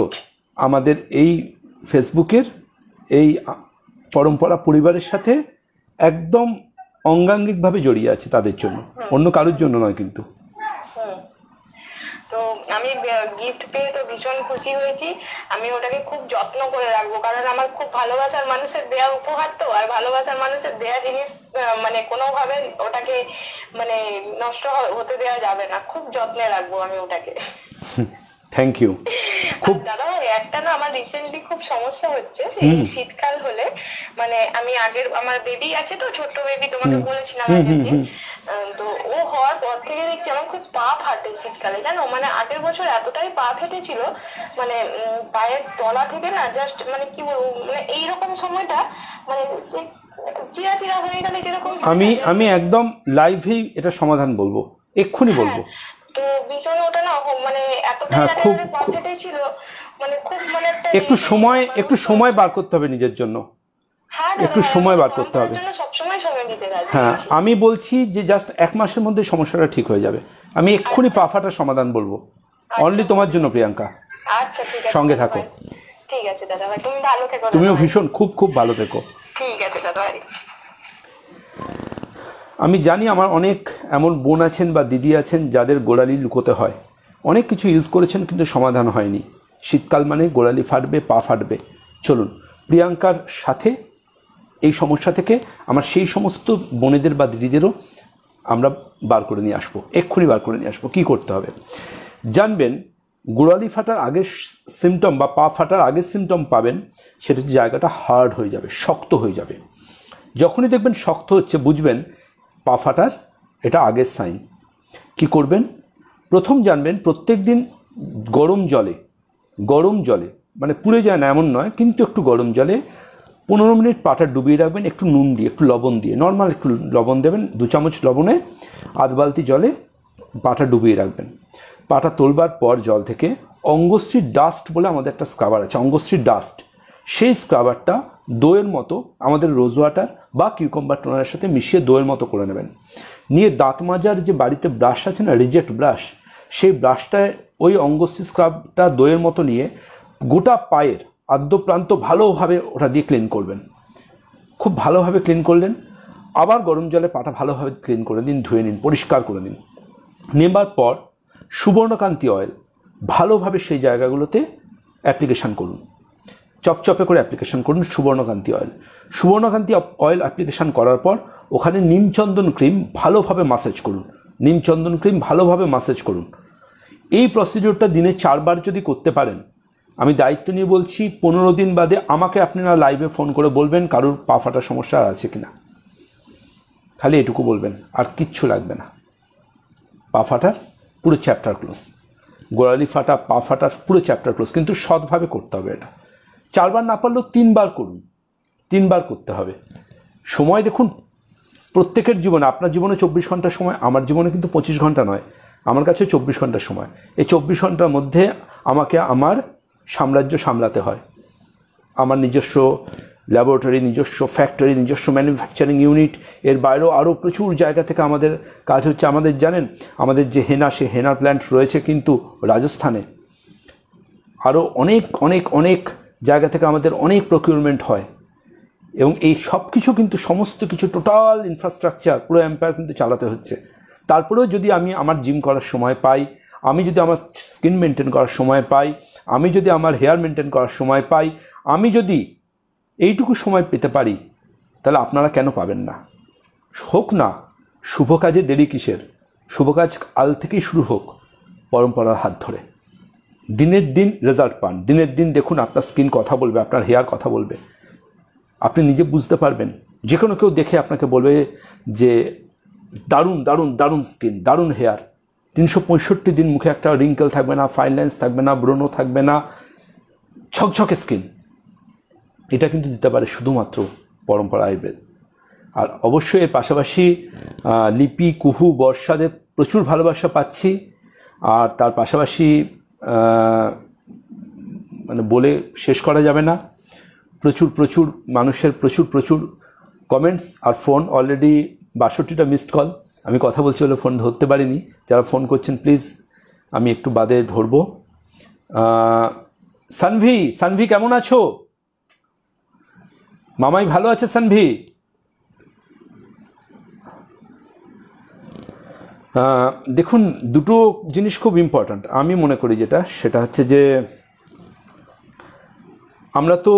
[SPEAKER 1] আমাদের এই ফেসবুকের এই পরম্পরা পরিবারের সাথে একদম অঙ্গাঙ্গিকভাবে জড়িয়ে আছে, তাদের জন্য, অন্য কারোর জন্য নয়। কিন্তু
[SPEAKER 2] তো আমি গিফট পেয়ে তো ভীষণ খুশি হয়েছি। আমি ওটাকে খুব যত্ন করে রাখবো, কারণ আমার খুব ভালোবাসার মানুষের দেয়া উপহার তো। আর ভালোবাসার মানুষের দেয়া জিনিস মানে কোনোভাবে ওটাকে মানে নষ্ট হতে দেওয়া যাবে না। খুব যত্নে রাখবো আমি ওটাকে।
[SPEAKER 1] Thank you. খুব
[SPEAKER 2] দাদা ভাই একটা না আমার রিসেন্টলি খুব সমস্যা হচ্ছে এই শীতকাল হলে, মানে আমি আগের আমার বেবি আছে তো, ছোট্ট বেবি তোমাকে বলেছিলাম একদিন, তো ও হওয়ার পর থেকে দেখছি আমার খুব পা ফাটে শীতকালে, জানো, মানে আগের বছর এতটাই পা ফেটেছিল, মানে পায়ের তলা থেকে না জাস্ট মানে কি বলবো, মানে এইরকম সময়টা মানে যে চিরা চিরা হয়ে গেলে যেরকম,
[SPEAKER 1] আমি একদম লাইভেই এটা সমাধান বলবো, এক্ষুনি বলবো।
[SPEAKER 2] তো ভীষণ ওটা না মানে এতটাই
[SPEAKER 1] খুব
[SPEAKER 2] পা ফেটেছিল, মানে খুব মানে
[SPEAKER 1] একটু সময় বার করতে হবে নিজের জন্য, একটু সময় বার করতে হবে। হ্যাঁ, আমি বলছি যে জাস্ট 1 মাসের মধ্যে সমস্যাটা ঠিক হয়ে যাবে। আমি এক্ষুনি পা ফাটার সমাধান বলবো, অনলি তোমার জন্য প্রিয়াঙ্কা।
[SPEAKER 2] আচ্ছা ঠিক আছে,
[SPEAKER 1] সঙ্গে থাকো।
[SPEAKER 2] ঠিক আছে দাদা ভাই, তুমি ভালো থেকো।
[SPEAKER 1] তুমিও ভীষণ খুব ভালো থেকো।
[SPEAKER 2] ঠিক আছে দাদা ভাই।
[SPEAKER 1] আমি জানি আমার অনেক এমন বোন আছেন বা দিদি আছেন যাদের গোড়ালি লুকোতে হয়, অনেক কিছু ইউজ করেছেন কিন্তু সমাধান হয়নি। শীতকাল মানে গোড়ালি ফাটবে, পা ফাটবে। চলুন প্রিয়াঙ্কার সাথে এই সমস্যা থেকে আমার সেই সমস্ত বোনেদের বা দিদিদেরও আমরা বার করে নিয়ে আসবো, এক্ষুনি বার করে নিয়ে আসবো। কী করতে হবে জানবেন। গোড়ালি ফাটার আগের সিমটম বা পা ফাটার আগের সিমটম পাবেন, সেটা হচ্ছে জায়গাটা হার্ড হয়ে যাবে, শক্ত হয়ে যাবে। যখনই দেখবেন শক্ত হচ্ছে বুঝবেন পা ফাটার এটা আগের সাইন। কি করবেন, প্রথম জানবেন প্রত্যেক দিন গরম জলে মানে পুড়ে যায় না এমন নয়, কিন্তু একটু গরম জলে 15 মিনিট পাটা ডুবিয়ে রাখবেন, একটু নুন দিয়ে, একটু লবণ দিয়ে, নর্মাল একটু লবণ দেবেন, 2 চামচ লবণে আধ বালতি জলে পাটা ডুবিয়ে রাখবেন। পাটা তোলবার পর জল থেকে অঙ্গশ্রী ডাস্ট বলে আমাদের একটা স্ক্রাবার আছে, অঙ্গশ্রী ডাস্ট, সেই স্ক্রাবারটা দইয়ের মতো আমাদের রোজ ওয়াটার বা কিউকাম্বার টোনারের সাথে মিশিয়ে দইয়ের মতো করে নেবেন। নিয়ে দাঁত মাজার যে বাড়িতে ব্রাশ আছে না, রিজেক্ট ব্রাশ, সেই ব্রাশটায় ওই অঙ্গশ্রী স্ক্রাবটা দইয়ের মতো নিয়ে গোটা পায়ের আদ্য প্রান্ত ভালোভাবে ওটা দিয়ে ক্লিন করবেন। খুব ভালোভাবে ক্লিন করলেন, আবার গরম জলে পাটা ভালোভাবে ক্লিন করে দিন, ধুয়ে নিন, পরিষ্কার করে নিন। নেবার পর সুবর্ণকান্তি অয়েল ভালোভাবে সেই জায়গাগুলোতে অ্যাপ্লিকেশান করুন, চপচপে করে অ্যাপ্লিকেশান করুন সুবর্ণকান্তি অয়েল। সুবর্ণকান্তি অয়েল অ্যাপ্লিকেশান করার পর ওখানে নিমচন্দন ক্রিম ভালোভাবে মাসাজ করুন, নিমচন্দন ক্রিম ভালোভাবে মাসাজ করুন। এই প্রসিডিওরটা দিনে 4 বার যদি করতে পারেন, আমি দায়িত্ব নিয়ে বলছি 15 দিন বাদে আমাকে আপনারা লাইভে ফোন করে বলবেন কারোর পা ফাটার সমস্যা আছে কিনা, খালি এটুকু বলবেন, আর কিচ্ছু লাগবে না। পা ফাটার পুরো চ্যাপ্টার ক্লোজ, গোড়ালি ফাটা, পা ফাটার পুরো চ্যাপ্টার ক্লোজ। কিন্তু সৎভাবে করতে হবে এটা। 4 বার না পারলেও 3 বার করুন, 3 বার করতে হবে। সময় দেখুন প্রত্যেকের জীবনে, আপনার জীবনে 24 ঘন্টার সময়, আমার জীবনে কিন্তু 25 ঘন্টা নয়, আমার কাছে 24 ঘন্টার সময়। এই 24 ঘন্টার মধ্যে আমাকে আমার সাম্রাজ্য সামলাতে হয়। আমার নিজস্ব ল্যাবরেটরি, নিজস্ব ফ্যাক্টরি, নিজস্ব ম্যানুফ্যাকচারিং ইউনিট, এর বাইরেও আরও প্রচুর জায়গা থেকে আমাদের কাজ হচ্ছে। আমাদের জানেন আমাদের যে হেনা, সে হেনার প্ল্যান্ট রয়েছে কিন্তু রাজস্থানে। আরও অনেক জায়গা থেকে আমাদের অনেক প্রকিউরমেন্ট হয়, এবং এই সব কিছু কিন্তু সমস্ত কিছু টোটাল ইনফ্রাস্ট্রাকচার পুরো এম্পায়ার কিন্তু চালাতে হচ্ছে। তারপরেও যদি আমি আমার জিম করার সময় পাই, আমি যদি আমার স্কিন মেনটেন করার সময় পাই, আমি যদি আমার হেয়ার মেনটেন করার সময় পাই, আমি যদি এইটুকু সময় পেতে পারি, তাহলে আপনারা কেন পাবেন না? হোক না শুভ কাজে দেরি কিসের, শুভ কাজ আল থেকেই শুরু হোক, পরম্পরার হাত ধরে। দিনের দিন রেজাল্ট পান, দিনের দিন দেখুন আপনার স্কিন কথা বলবে, আপনার হেয়ার কথা বলবে, আপনি নিজে বুঝতে পারবেন। যে কোনো কেউ দেখে আপনাকে বলবে যে দারুণ দারুণ দারুণ স্কিন, দারুণ হেয়ার, 365 দিন মুখে একটা রিঙ্কেল থাকবে না, ফাইন লাইন্স থাকবে না, ব্রণও থাকবে না, ছকছকে স্কিন। এটা কিন্তু দিতে পারে শুধুমাত্র পরম্পরা আয়ুর্বেদ। আর অবশ্যই এর পাশাপাশি লিপি, কুহু, বর্ষাদের প্রচুর ভালোবাসা পাচ্ছি। আর তার পাশাপাশি মানে বলে শেষ করা যাবে না, প্রচুর মানুষের প্রচুর কমেন্টস আর ফোন। অলরেডি 62টা মিসড কল, আমি কথা বলছি বলে ফোন ধরতে পারিনি। যারা ফোন করছেন প্লিজ আমি একটু বাদে ধরবো। সানভি কেমন আছো? মামাই ভালো আছে সানভি? দেখুন দুটো জিনিস খুব ইম্পর্ট্যান্ট আমি মনে করি, সেটা হচ্ছে যে আমরা তো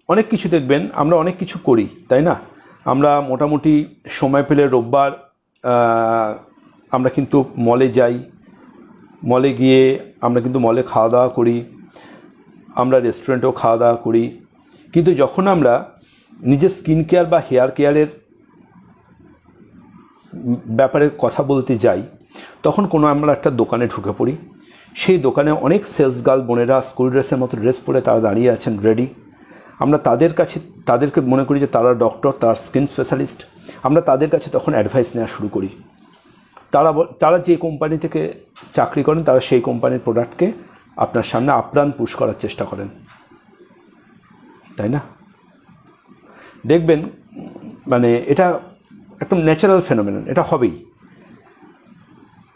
[SPEAKER 1] অনেক কিছু দেখবেন, আমরা অনেক কিছু করি, তাই না? আমরা মোটামুটি সময় পেলে রোববার আমরা কিন্তু মলে যাই, মলে গিয়ে আমরা কিন্তু মলে খাওয়া দাওয়া করি, আমরা রেস্টুরেন্টেও খাওয়া দাওয়া করি, কিন্তু যখন আমরা নিজের স্কিন কেয়ার বা হেয়ার কেয়ারের ব্যাপারে কথা বলতে যাই, তখন কোনো আমরা একটা দোকানে ঢুকে পড়ি। সেই দোকানে অনেক সেলস গার্ল বোনেরা স্কুল ড্রেসের মতো ড্রেস পরে তারা দাঁড়িয়ে আছেন রেডি। আমরা তাদেরকে মনে করি যে তারা ডক্টর, তারা স্কিন স্পেশালিস্ট। আমরা তাদের কাছে তখন অ্যাডভাইস নেওয়া শুরু করি। তারা যে কোম্পানি থেকে চাকরি করেন, তারা সেই কোম্পানির প্রোডাক্টকে আপনার সামনে আপ্রাণ পুশ করার চেষ্টা করেন, তাই না? দেখবেন মানে এটা একটা ন্যাচারাল ফেনোমেনন, এটা হবেই।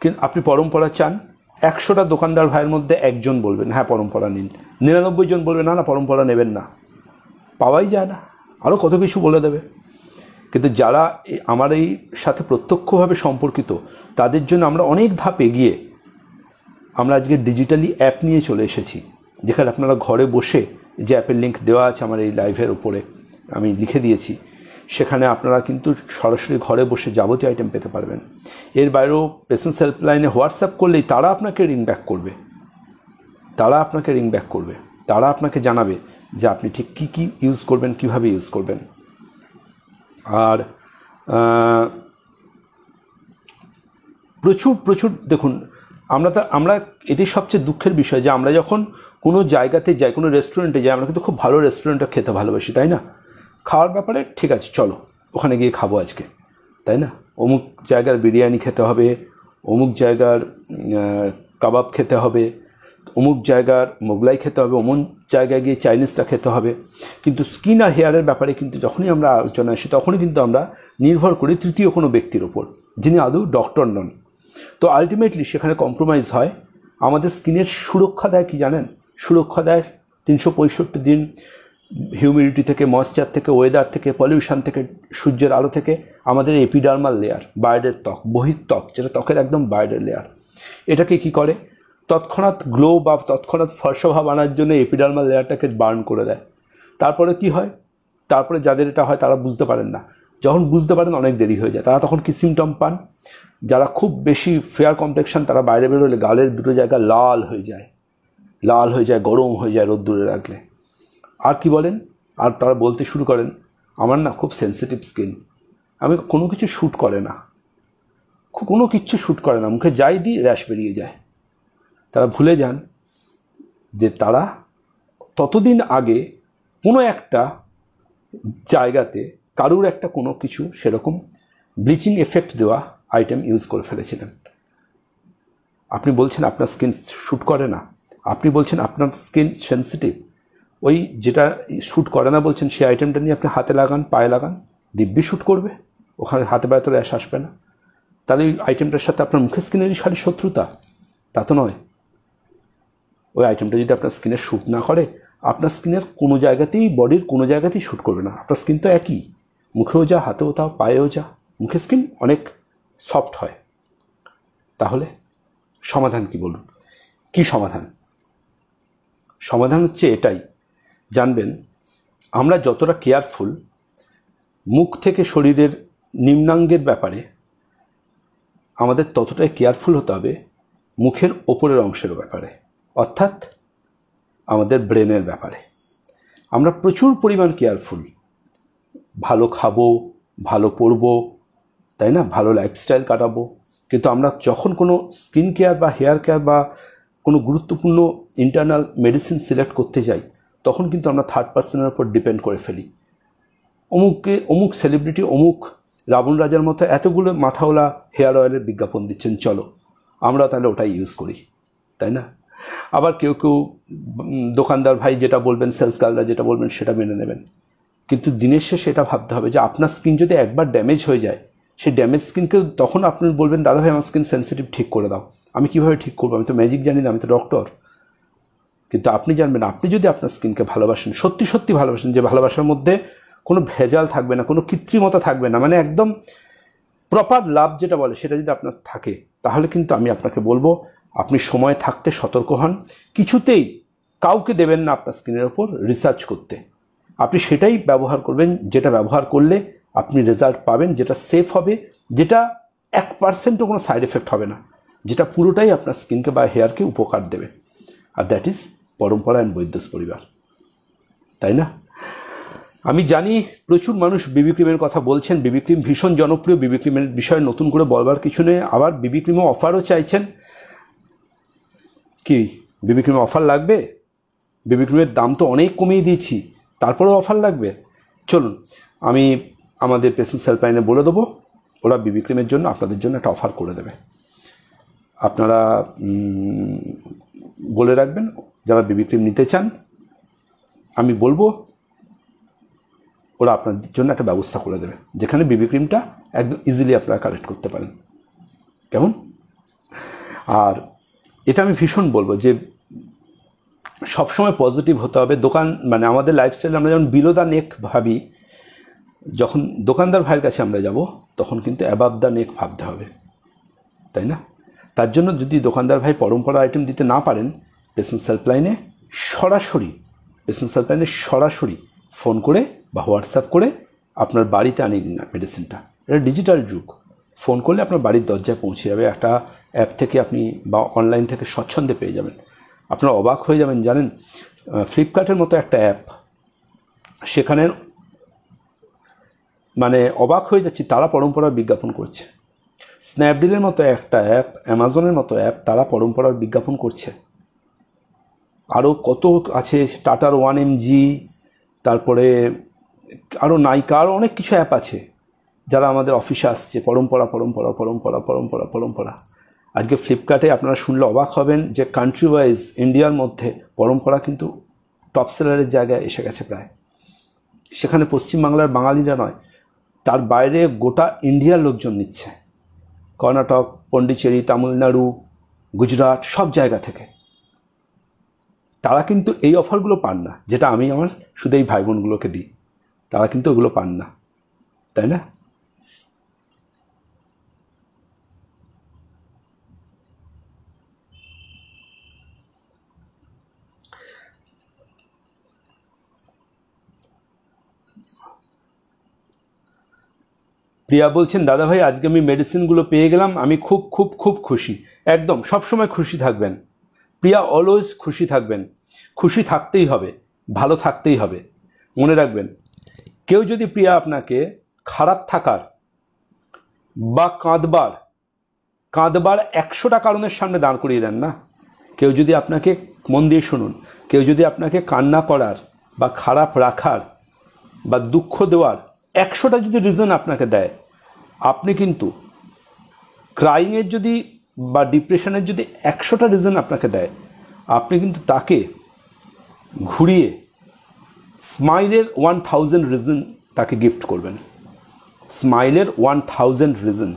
[SPEAKER 1] কিন্তু আপনি পরম্পরা চান, 100টা দোকানদার ভাইয়ের মধ্যে একজন বলবেন হ্যাঁ পরম্পরা নিন, 99 জন বলবেন না পরম্পরা নেবেন না, পাওয়াই যায় না, আরও কত কিছু বলে দেবে। কিন্তু যারা আমার এই সাথে প্রত্যক্ষভাবে সম্পর্কিত, তাদের জন্য আমরা অনেক ধাপ এগিয়ে আমরা আজকে ডিজিটালি অ্যাপ নিয়ে চলে এসেছি, যেখানে আপনারা ঘরে বসে, যে অ্যাপের লিঙ্ক দেওয়া আছে আমার এই লাইভের ওপরে আমি লিখে দিয়েছি, সেখানে আপনারা কিন্তু সরাসরি ঘরে বসে যাবতীয় আইটেম পেতে পারবেন। এর বাইরেও পেশেন্টস হেল্পলাইনে হোয়াটসঅ্যাপ করলেই তারা আপনাকে রিং ব্যাক করবে, তারা আপনাকে জানাবে যে আপনি ঠিক কী ইউজ করবেন, কিভাবে ইউজ করবেন। আর প্রচুর দেখুন, আমরা এটি সবচেয়ে দুঃখের বিষয় যে আমরা যখন কোনো জায়গাতে যাই, কোনো রেস্টুরেন্টে যাই, আমরা কিন্তু খুব ভালো রেস্টুরেন্টে খেতে ভালোবাসি, তাই না? খাওয়ার ব্যাপারে ঠিক আছে, চলো ওখানে গিয়ে খাবো আজকে, তাই না? অমুক জায়গার বিরিয়ানি খেতে হবে, অমুক জায়গার কাবাব খেতে হবে, অমুক জায়গার মোগলাই খেতে হবে, অমুক জায়গায় গিয়ে চাইনিজটা খেতে হবে। কিন্তু স্কিন আর হেয়ারের ব্যাপারে কিন্তু যখনই আমরা আলোচনা আসি, তখনই কিন্তু আমরা নির্ভর করি তৃতীয় কোনো ব্যক্তির ওপর, যিনি আদৌ ডক্টর নন। তো আলটিমেটলি সেখানে কম্প্রোমাইজ হয়। আমাদের স্কিনের সুরক্ষা দেয় কি জানেন? সুরক্ষা দেয় 365 দিন হিউমিডিটি থেকে, ময়েশ্চার থেকে, ওয়েদার থেকে, পলিউশন থেকে, সূর্যের আলো থেকে আমাদের এপিডার্মাল লেয়ার, বাইরের ত্বক, বহিঃত্বক, যেটা ত্বকের একদম বাইরের লেয়ার, এটাকে কি করে তৎক্ষণাৎ গ্লো বা তৎক্ষণাৎ ফর্সা আনার জন্য এপিডার্মাল লেয়ারটাকে বার্ন করে দেয়। তারপরে কি হয়? তারপরে যাদের এটা হয় তারা বুঝতে পারেন না, যখন বুঝতে পারেন অনেক দেরি হয়ে যায়। তারা তখন কি সিমটম পান? যারা খুব বেশি ফেয়ার কমপ্লেক্সন, তারা বাইরে বেরোলে গালের দুটো জায়গা লাল হয়ে যায়, গরম হয়ে যায় রোদ্দুরে রাখলে। আর কি বলেন? আর তারা বলতে শুরু করেন আমার না খুব সেন্সিটিভ স্কিন, আমি কোনো কিছু শ্যুট করে না, মুখে যাই দিই র্যাশ বেরিয়ে যায়। তারা ভুলে যান যে তারা ততদিন আগে কোনো একটা জায়গাতে কারুর একটা কোনো কিছু সেরকম ব্লিচিং এফেক্ট দেওয়া আইটেম ইউজ করে ফেলেছিলেন। আপনি বলছেন আপনার স্কিন শ্যুট করে না, আপনি বলছেন আপনার স্কিন সেন্সিটিভ, ওই যেটা শ্যুট করে না বলছেন সেই আইটেমটা নিয়ে আপনি হাতে লাগান, পায়ে লাগান, দিব্যি শ্যুট করবে, ওখানে হাতে পায়ে তো র্যাশ আসবে না। তাহলে ওই আইটেমটার সাথে আপনার মুখের স্কিনেরই সারি শত্রুতা? তা তো নয়। ওই আইটেমটা যদি আপনার স্কিনে শ্যুট না করে, আপনার স্কিনের কোনো জায়গাতেই, বডির কোনো জায়গাতেই শ্যুট করবে না। আপনার স্কিন তো একই, মুখেও যা, হাতেও তা, পায়েও যা, মুখের স্কিন অনেক সফট হয়। তাহলে সমাধান কি বলুন? কি সমাধান? সমাধান হচ্ছে এটাই, জানবেন আমরা যতটা কেয়ারফুল মুখ থেকে শরীরের নিম্নাঙ্গের ব্যাপারে, আমাদের ততটাই কেয়ারফুল হতে হবে মুখের ওপরের অংশের ব্যাপারে, অর্থাৎ আমাদের ব্রেনের ব্যাপারে। আমরা প্রচুর পরিমাণ কেয়ারফুল, ভালো খাবো, ভালো পরবো, তাই না, ভালো লাইফস্টাইল কাটাবো, কিন্তু আমরা যখন কোনো স্কিন কেয়ার বা হেয়ার কেয়ার বা কোনো গুরুত্বপূর্ণ ইন্টারনাল মেডিসিন সিলেক্ট করতে যাই, তখন কিন্তু আমরা থার্ড পার্সনের উপর ডিপেন্ড করে ফেলি। অমুক সেলিব্রিটি, অমুক রাবণ রাজার মতো এতগুলো মাথাওয়ালা হেয়ার অয়েলের বিজ্ঞাপন দিচ্ছেন, চলো আমরা তাহলে ওটাই ইউজ করি, তাই না? আবার কেউ দোকানদার ভাই যেটা বলবেন, সেলস গার্লরা যেটা বলবেন সেটা মেনে নেবেন। কিন্তু দিনের শেষে এটা ভাবতে হবে যে আপনার স্কিন যদি একবার ড্যামেজ হয়ে যায়, সেই ড্যামেজ স্কিনকে তখন আপনি বলবেন দাদা ভাই আমার স্কিন সেন্সিটিভ, ঠিক করে দাও। আমি কীভাবে ঠিক করবো? আমি তো ম্যাজিক জানি না, আমি তো ডক্টর। কিন্তু আপনি জানবেন, আপনি যদি আপনার স্কিনকে ভালোবাসেন, সত্যি ভালোবাসেন, যে ভালোবাসার মধ্যে কোনো ভেজাল থাকবে না, কোনো কৃত্রিমতা থাকবে না, মানে একদম প্রপার লাভ যেটা বলে সেটা যদি আপনার থাকে, তাহলে কিন্তু আমি আপনাকে বলবো আপনি সময় থাকতে সতর্ক হন। কিছুতেই কাউকে দেবেন না আপনার স্কিনের ওপর রিসার্চ করতে। আপনি সেটাই ব্যবহার করবেন যেটা ব্যবহার করলে আপনি রেজাল্ট পাবেন, যেটা সেফ হবে, যেটা 1%ও কোনো সাইড এফেক্ট হবে না। যেটা পুরোটাই আপনার স্কিনকে বা হেয়ারকে উপকার দেবে, আর দ্যাট ইজ পরম্পরা অ্যান্ড বৈদ্যস পরিবার, তাই না? আমি জানি প্রচুর মানুষ বিবি ক্রিমের কথা বলছেন, বিবি ক্রিম ভীষণ জনপ্রিয়, বিবি ক্রিমের বিষয়ে নতুন করে বলবার কিছু নেই। আবার বিবি ক্রিমও অফারও চাইছেন, কি বিবি ক্রিমে অফার লাগবে? বিবি ক্রিমের দাম তো অনেক কমিয়ে দিয়েছি, তারপরেও অফার লাগবে? চলুন আমি আমাদের পেশেন্টস হেল্পলাইনে বলে দেবো, ওরা বিবি ক্রিমের জন্য আপনাদের জন্য একটা অফার করে দেবে। আপনারা বলে রাখবেন যারা বিবি ক্রিম নিতে চান, আমি বলবো ওরা আপনাদের জন্য একটা ব্যবস্থা করে দেবে, যেখানে বিবি ক্রিমটা একদম ইজিলি আপনারা কালেক্ট করতে পারেন। কেমন? আর এটা আমি ভীষণ বলবো যে সবসময় পজিটিভ হতে হবে। দোকান মানে আমাদের লাইফস্টাইলে আমরা যেমন বিলো দ্য নেক ভাবি, যখন দোকানদার ভাইয়ের কাছে আমরা যাব তখন কিন্তু অ্যাবাভ দ্য নেক ভাবতে হবে, তাই না? তার জন্য যদি দোকানদার ভাই পরম্পরা আইটেম দিতে না পারেন, পেশেন্টস হেল্পলাইনে সরাসরি ফোন করে বা হোয়াটসঅ্যাপ করে আপনার বাড়িতে আনিয়ে দিন না মেডিসিনটা। এটা ডিজিটাল যুগ, ফোন করলে আপনার বাড়ির দরজায় পৌঁছে যাবে। একটা অ্যাপ থেকে আপনি বা অনলাইন থেকে স্বচ্ছন্দে পেয়ে যাবেন। আপনারা অবাক হয়ে যাবেন, জানেন ফ্লিপকার্টের মতো একটা অ্যাপ, সেখানে মানে অবাক হয়ে যাচ্ছি, তারা পরম্পরার বিজ্ঞাপন করছে। স্ন্যাপডিলের মতো একটা অ্যাপ, অ্যামাজনের মতো অ্যাপ, তারা পরম্পরার বিজ্ঞাপন করছে। আরও কত আছে, টাটার 1mg, তারপরে আরও নাইকা, আরও অনেক কিছু অ্যাপ আছে যারা আমাদের অফিসে আসছে। পরম্পরা। আজকে ফ্লিপকার্টে আপনারা শুনলে অবাক হবেন যে কান্ট্রি ওয়াইজ ইন্ডিয়ার মধ্যে পরম্পরা কিন্তু টপ সেলারের জায়গায় এসে গেছে প্রায়। সেখানে পশ্চিমবাংলার বাঙালিরা নয়, তার বাইরে গোটা ইন্ডিয়ার লোকজন নিচ্ছে, কর্ণাটক, পন্ডিচেরি, তামিলনাড়ু, গুজরাট, সব জায়গা থেকে। তারা কিন্তু এই অফারগুলো পান না, যেটা আমি আমার শুধু এই ভাই বোনগুলোকে দিই, তারা কিন্তু ওগুলো পান না, তাই না? প্রিয়া বলছেন, দাদা ভাই আজকে আমি মেডিসিনগুলো পেয়ে গেলাম, আমি খুব খুব খুব খুশি। একদম সবসময় খুশি থাকবেন প্রিয়া, অলওয়েজ খুশি থাকবেন। খুশি থাকতেই হবে, ভালো থাকতেই হবে। মনে রাখবেন, কেউ যদি প্রিয়া আপনাকে খারাপ থাকার বা কাঁদবার 100টা কারণের সামনে দাঁড় করিয়ে দেন না, কেউ যদি আপনাকে, মন দিয়ে শুনুন, কেউ যদি আপনাকে কান্না করার বা খারাপ রাখার বা দুঃখ দেওয়ার 100টা যদি রিজন আপনাকে দেয়, আপনি কিন্তু ক্রাইংয়ের যদি বা ডিপ্রেশনের যদি 100টা রিজন আপনাকে দেয়, আপনি কিন্তু তাকে ঘুরিয়ে স্মাইলের 1000 রিজন তাকে গিফট করবেন। স্মাইলের 1000 রিজন,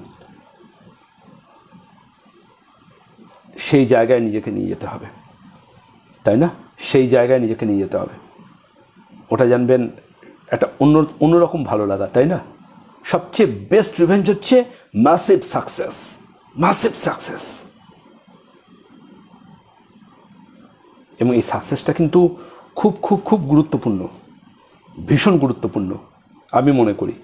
[SPEAKER 1] সেই জায়গায় নিজেকে নিয়ে যেতে হবে, তাই না? সেই জায়গায় নিজেকে নিয়ে যেতে হবে। ওটা জানবেন একটা অন্যরকম ভালো লাগা, তাই না? সবচেয়ে বেস্ট রিভেঞ্জ হচ্ছে ম্যাসিভ সাকসেস। এবং এই সাকসেসটা কিন্তু খুব খুব খুব গুরুত্বপূর্ণ, ভীষণ গুরুত্বপূর্ণ আমি মনে করি।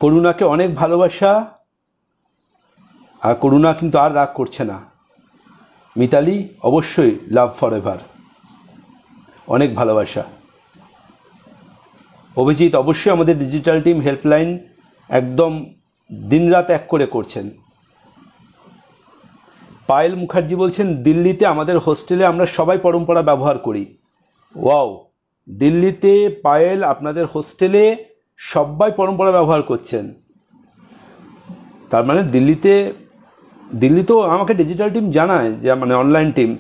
[SPEAKER 1] করুণাকে অনেক ভালোবাসা, আর করুণা কিন্তু আর রাগ করছে না। মিতালি, অবশ্যই লাভ ফর এভার, অনেক ভালোবাসা। অভিজিৎ, অবশ্যই আমাদের ডিজিটাল টিম হেল্পলাইন একদম দিনরাত এক করে করছেন। পায়েল মুখার্জি বলছেন, দিল্লিতে আমাদের হোস্টেলে আমরা সবাই পরম্পরা ব্যবহার করি। ওয়াও, দিল্লিতে পায়েল আপনাদের হোস্টেলে সবাই পরম্পরা ব্যবহার করছেন, তার মানে দিল্লি তো আমাকে ডিজিটাল টিম জানায়, যে মানে অনলাইন টিম,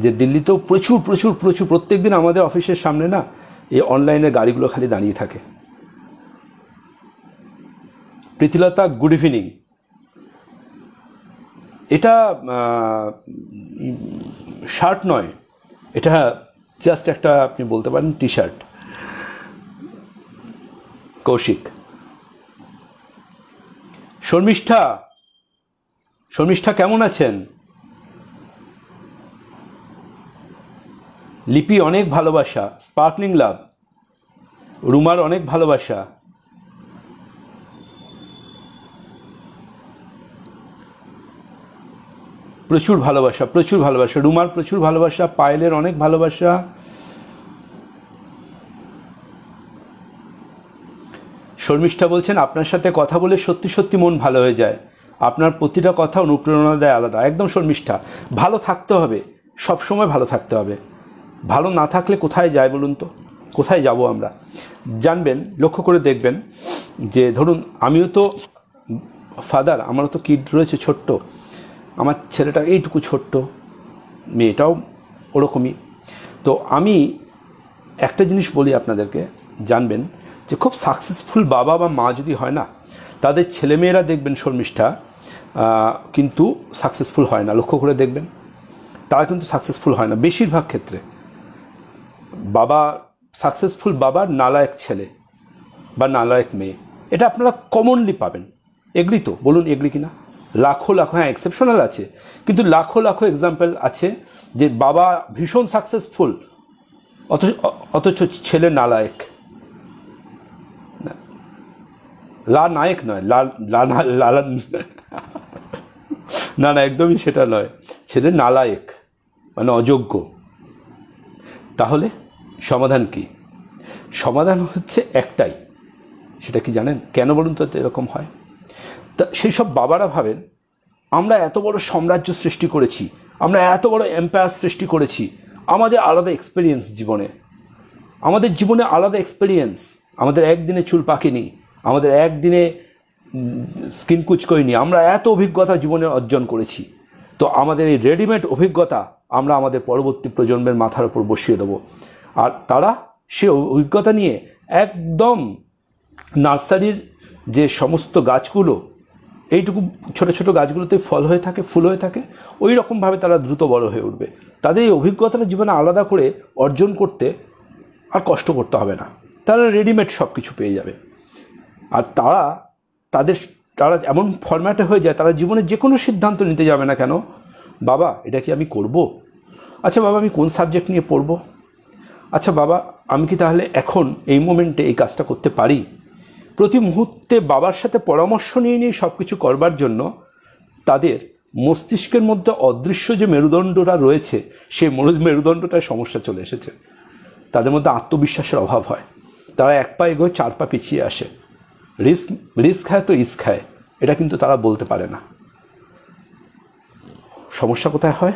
[SPEAKER 1] যে দিল্লিতেও প্রচুর প্রত্যেক দিন আমাদের অফিসের সামনে না এই অনলাইনের গাড়িগুলো খালি দাঁড়িয়ে থাকে। Pritilata, good evening. এটা শার্ট নয়, এটা জাস্ট একটা আপনি বলতে পারেন টি শার্ট। কৌশিক, শর্মিষ্ঠা কেমন আছেন? লিপি অনেক ভালোবাসা, স্পার্কলিং লাভ, রুমার অনেক ভালোবাসা, প্রচুর ভালোবাসা, প্রচুর ভালোবাসা, রুমার প্রচুর ভালোবাসা, পায়েলের অনেক ভালোবাসা, শর্মিষ্ঠা বলছেন আপনার সাথে কথা বলে সত্যি সত্যি মন ভালো হয়ে যায়, আপনার প্রতিটা কথা অনুপ্রেরণা দেয় আলাদা। একদম শর্মিষ্ঠা, ভালো থাকতে হবে, সব সময় ভালো থাকতে হবে। ভালো না থাকলে কোথায় যায় বলুন তো, কোথায় যাব আমরা? জানবেন, লক্ষ্য করে দেখবেন যে ধরুন আমিও তো ফাদার, আমারও তো কিড রয়েছে ছোট্ট, আমার ছেলেটা এইটুকু ছোট্ট, মেয়েটাও ওরকমই। তো আমি একটা জিনিস বলি আপনাদেরকে, জানবেন যে খুব সাকসেসফুল বাবা বা মা যদি হয় না, তাদের ছেলেমেয়েরা দেখবেন শর্মিষ্ঠা কিন্তু সাকসেসফুল হয় না। লক্ষ্য করে দেখবেন, তারা কিন্তু সাকসেসফুল হয় না বেশিরভাগ ক্ষেত্রে। বাবা সাকসেসফুল বাবার নালায়েক ছেলে বা নালায়েক মেয়ে, এটা আপনারা কমনলি পাবেন। এগ্রি তো? বলুন এগ্রি কিনা? লাখো লাখো, হ্যাঁ এক্সেপশনাল আছে, কিন্তু লাখো লাখো এক্সাম্পল আছে যে বাবা ভীষণ সাকসেসফুল অথচ ছেলে নালায়েক। নায়ক নয়, না না, একদমই সেটা নয়, ছেলে নালায়েক মানে অযোগ্য। তাহলে সমাধান কি? সমাধান হচ্ছে একটাই, সেটা কি জানেন? কেন বলুন তো এরকম হয়? তা সেই সব বাবারা ভাবেন আমরা এত বড় সাম্রাজ্য সৃষ্টি করেছি, আমরা এত বড় এম্পায়ার সৃষ্টি করেছি, আমাদের আলাদা এক্সপিরিয়েন্স জীবনে, আমাদের জীবনে আলাদা এক্সপিরিয়েন্স, আমাদের একদিনে চুল পাকেনি, আমাদের একদিনে স্কিন কুচকোয়নি, আমরা এত অভিজ্ঞতা জীবনে অর্জন করেছি। তো আমাদের এই রেডিমেড অভিজ্ঞতা আমরা আমাদের পরবর্তী প্রজন্মের মাথার উপর বসিয়ে দেবো, আর তারা সে অভিজ্ঞতা নিয়ে একদম নার্সারির যে সমস্ত গাছগুলো, এইটুকু ছোটো ছোটো গাছগুলোতে ফল হয়ে থাকে, ফুল হয়ে থাকে, ওই রকমভাবে তারা দ্রুত বড় হয়ে উঠবে। তাদের এই অভিজ্ঞতাটা জীবনে আলাদা করে অর্জন করতে আর কষ্ট করতে হবে না, তারা রেডিমেড সব কিছু পেয়ে যাবে। আর তারা এমন ফরম্যাটে হয়ে যায়, তারা জীবনে যে কোনো সিদ্ধান্ত নিতে যাবে না কেন, বাবা এটা কি আমি করব? আচ্ছা বাবা আমি কোন সাবজেক্ট নিয়ে পড়ব? আচ্ছা বাবা আমি কি তাহলে এখন এই মোমেন্টে এই কাজটা করতে পারি? প্রতি মুহূর্তে বাবার সাথে পরামর্শ নিয়ে সব কিছু করবার জন্য তাদের মস্তিষ্কের মধ্যে অদৃশ্য যে মেরুদণ্ডটা রয়েছে, সেই মেরুদণ্ডটায় সমস্যা চলে এসেছে। তাদের মধ্যে আত্মবিশ্বাসের অভাব হয়, তারা এক পা এগোয় 4 পা পিছিয়ে আসে। রিস্ক হয় তো ইস্ক হয়, এটা কিন্তু তারা বলতে পারে না। সমস্যা কোথায় হয়?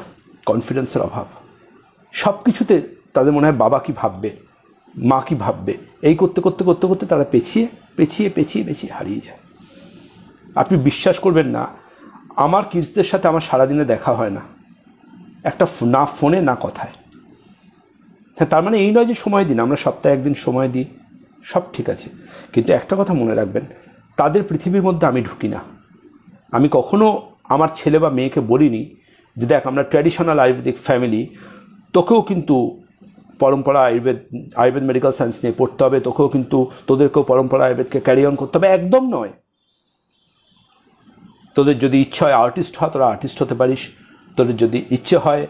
[SPEAKER 1] কনফিডেন্সের অভাব। সব কিছুতে তাদের মনে হয় বাবা কি ভাববে, মা কি ভাববে, এই করতে করতে করতে করতে তারা পেছিয়ে পেছিয়ে পেছিয়ে পেছিয়ে হারিয়ে যায়। আপনি বিশ্বাস করবেন না, আমার কিডসদের সাথে আমার সারাদিনে দেখা হয় না, একটা না ফোনে না কথায়। হ্যাঁ, তার মানে এই নয় যে সময় দিন, আমরা সপ্তাহে একদিন সময় দিই, সব ঠিক আছে, কিন্তু একটা কথা মনে রাখবেন, তাদের পৃথিবীর মধ্যে আমি ঢুকি না। আমি কখনো আমার ছেলে বা মেয়েকে বলিনি যে দেখ আমরা ট্র্যাডিশনাল আয়ুর্বেদিক ফ্যামিলি, তোকেও কিন্তু পরম্পরা আয়ুর্বেদ মেডিকেল সায়েন্স নিয়ে পড়তে হবে, তোদেরকেও পরম্পরা আয়ুর্বেদকে ক্যারি অন করতে হবে, একদম নয়। তোদের যদি ইচ্ছা হয় আর্টিস্ট হয়, তোরা আর্টিস্ট হতে পারিস, তোদের যদি ইচ্ছে হয়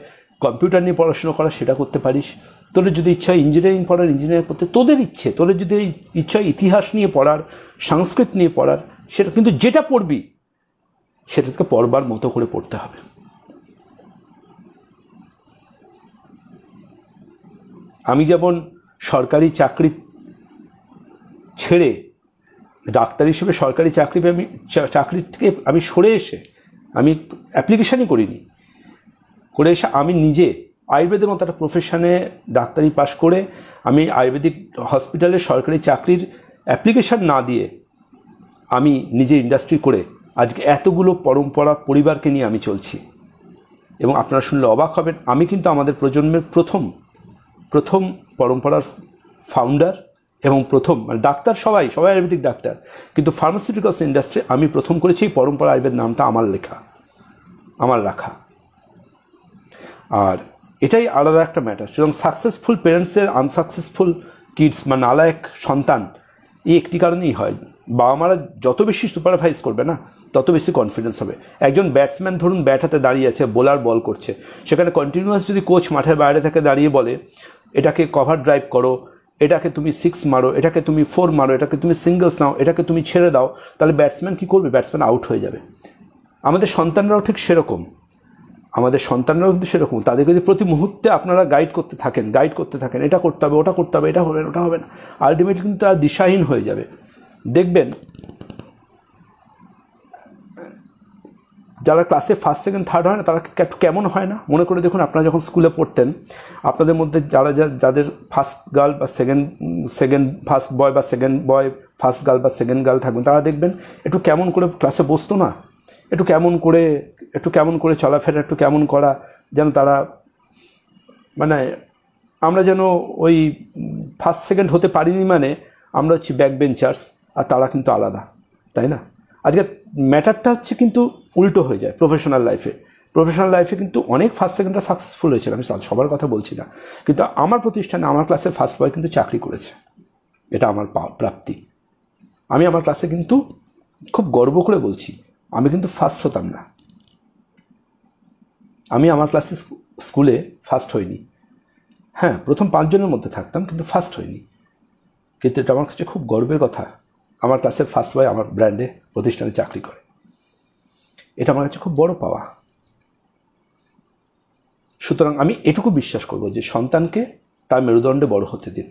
[SPEAKER 1] কম্পিউটার নিয়ে পড়াশোনা করা, সেটা করতে পারিস, তোদের যদি ইচ্ছা হয় ইঞ্জিনিয়ারিং পড়ার, ইঞ্জিনিয়ারিং পড়তে তোদের ইচ্ছে, তোদের যদি ইচ্ছা হয় ইতিহাস নিয়ে পড়ার, সংস্কৃত নিয়ে পড়ার, সেটা কিন্তু যেটা পড়বি সেটাকে পড়বার মতো করে পড়তে হবে। আমি যেমন সরকারি চাকরি ছেড়ে ডাক্তার হিসেবে সরকারি চাকরি থেকে আমি সরে এসে আমি অ্যাপ্লিকেশানই করিনি, করে এসে আমি নিজে আয়ুর্বেদের মতো একটা প্রফেশনে ডাক্তারি পাশ করে আমি আয়ুর্বেদিক হসপিটালে সরকারি চাকরির অ্যাপ্লিকেশান না দিয়ে আমি নিজে ইন্ডাস্ট্রি করে আজকে এতগুলো পরম্পরা পরিবারকে নিয়ে আমি চলছি। এবং আপনারা শুনলে অবাক হবেন, আমি কিন্তু আমাদের প্রজন্মের প্রথম পরম্পরার ফাউন্ডার এবং প্রথম মানে ডাক্তার, সবাই আয়ুর্বেদিক ডাক্তার, কিন্তু ফার্মাসিউটিক্যালস ইন্ডাস্ট্রি আমি প্রথম করেছি। এই পরম্পরা আয়ুর্বেদ নামটা আমার রাখা, আর এটাই আলাদা একটা ম্যাটার। সুতরাং সাকসেসফুল পেরেন্টসের আনসাকসেসফুল কিডস বা নালায়েক সন্তান এই একটি কারণেই হয়, বাবা মারা যত বেশি সুপারভাইজ করবে না, তত বেশি কনফিডেন্স হবে। একজন ব্যাটসম্যান ধরুন ব্যাট হাতে দাঁড়িয়ে আছে, বোলার বল করছে, সেখানে কন্টিনিউয়াস যদি কোচ মাঠের বাইরে থেকে দাঁড়িয়ে বলে এটাকে কভার ড্রাইভ করো, এটাকে তুমি 6 মারো, এটাকে তুমি 4 মারো, এটাকে তুমি সিঙ্গলস নাও, এটাকে তুমি ছেড়ে দাও, তাহলে ব্যাটসম্যান কী করবে? ব্যাটসম্যান আউট হয়ে যাবে। আমাদের সন্তানরাও ঠিক সেরকম, তাদেরকে যদি প্রতি মুহূর্তে আপনারা গাইড করতে থাকেন, এটা করতে হবে, ওটা করতে হবে, এটা হবে না, ওটা হবে না, আলটিমেটলি কিন্তু তারা দিশাহীন হয়ে যাবে। দেখবেন যারা ক্লাসে ফার্স্ট সেকেন্ড থার্ড হয় না, তারা একটু কেমন হয় না? মনে করে দেখুন, আপনারা যখন স্কুলে পড়তেন, আপনাদের মধ্যে যাদের ফার্স্ট গার্ল বা সেকেন্ড ফার্স্ট বয় বা সেকেন্ড বয়, ফার্স্ট গার্ল বা সেকেন্ড গার্ল থাকবেন, তারা দেখবেন একটু কেমন করে ক্লাসে বসতো না, একটু কেমন করে চলাফেরা, একটু কেমন করা, যেন তারা মানে আমরা যেন ওই ফার্স্ট সেকেন্ড হতে পারিনি, মানে আমরা হচ্ছি ব্যাক বেঞ্চার্স, আর তারা কিন্তু আলাদা, তাই না? আজকে ম্যাটারটা হচ্ছে কিন্তু উল্টো হয়ে যায় প্রফেশনাল লাইফে কিন্তু অনেক ফার্স্ট সেকেন্ডরা সাকসেসফুল হয়েছিল, আমি সবার কথা বলছি না, কিন্তু আমার প্রতিষ্ঠানে আমার ক্লাসের ফার্স্ট বয় কিন্তু চাকরি করেছে, এটা আমার প্রাপ্তি। আমি আমার ক্লাসে কিন্তু খুব গর্ব করে বলছি, আমি কিন্তু ফার্স্ট হতাম না, আমি আমার ক্লাসে স্কুলে ফার্স্ট হইনি, হ্যাঁ প্রথম 5 জনের মধ্যে থাকতাম, কিন্তু ফার্স্ট হইনি। কিন্তু এটা আমার কাছে খুব গর্বের কথা, আমার ক্লাসের ফার্স্ট বয় আমার ব্র্যান্ডে প্রতিষ্ঠানে চাকরি করে, এটা আমার কাছে খুব বড় পাওয়া। সুতরাং আমি এটুকু বিশ্বাস করব যে সন্তানকে তার মেরুদণ্ডে বড় হতে দিন।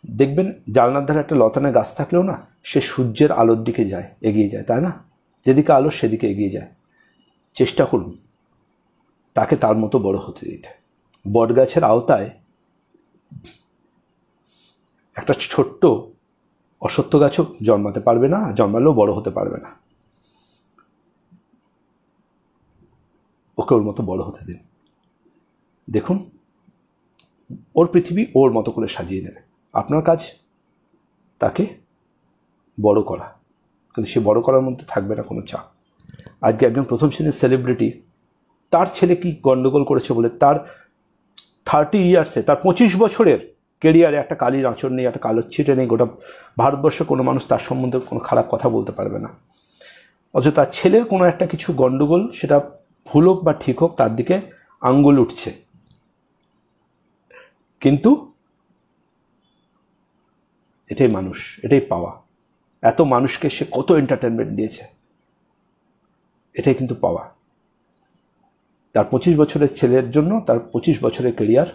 [SPEAKER 1] দেখবেন জানলার ধারে একটা লতানে গাছ থাকলেও না, সে সূর্যের আলোর দিকে এগিয়ে যায়, তাই না? যেদিকে আলো সেদিকে এগিয়ে যায়। চেষ্টা করুন তাকে তার মতো বড় হতে দিতে। বটগাছের আওতায় একটা ছোট্ট অশ্বত্থ গাছও জন্মাতে পারবে না, জন্মালেও বড় হতে পারবে না। ওকে ওর মতো বড় হতে দিন, দেখুন ওর পৃথিবী ওর মতো করে সাজিয়ে নেবে। আপনার কাজ তাকে বড় করা, কিন্তু সে বড় করার মধ্যে থাকবে না কোনো চাপ। আজকে একজন প্রথম শ্রেণীর সেলিব্রিটি, তার ছেলে কি গণ্ডগোল করেছে বলে তার 30 ইয়ার্সে, তার 25 বছরের কেরিয়ারে একটা কালির আঁচড় নেই, একটা কালোর ছিটে নেই, গোটা ভারতবর্ষে কোনো মানুষ তার সম্বন্ধে কোনো খারাপ কথা বলতে পারবে না। অথচ তার ছেলের কোনো একটা কিছু গণ্ডগোল, সেটা ভুল হোক বা ঠিক হোক, তার দিকে আঙ্গুল উঠছে। কিন্তু এটাই মানুষ, এটাই পাওয়া। এত মানুষকে সে কত এন্টারটেনমেন্ট দিয়েছে, এটাই কিন্তু পাওয়া। তার 25 বছরের ছেলের জন্য তার 25 বছরের কেরিয়ার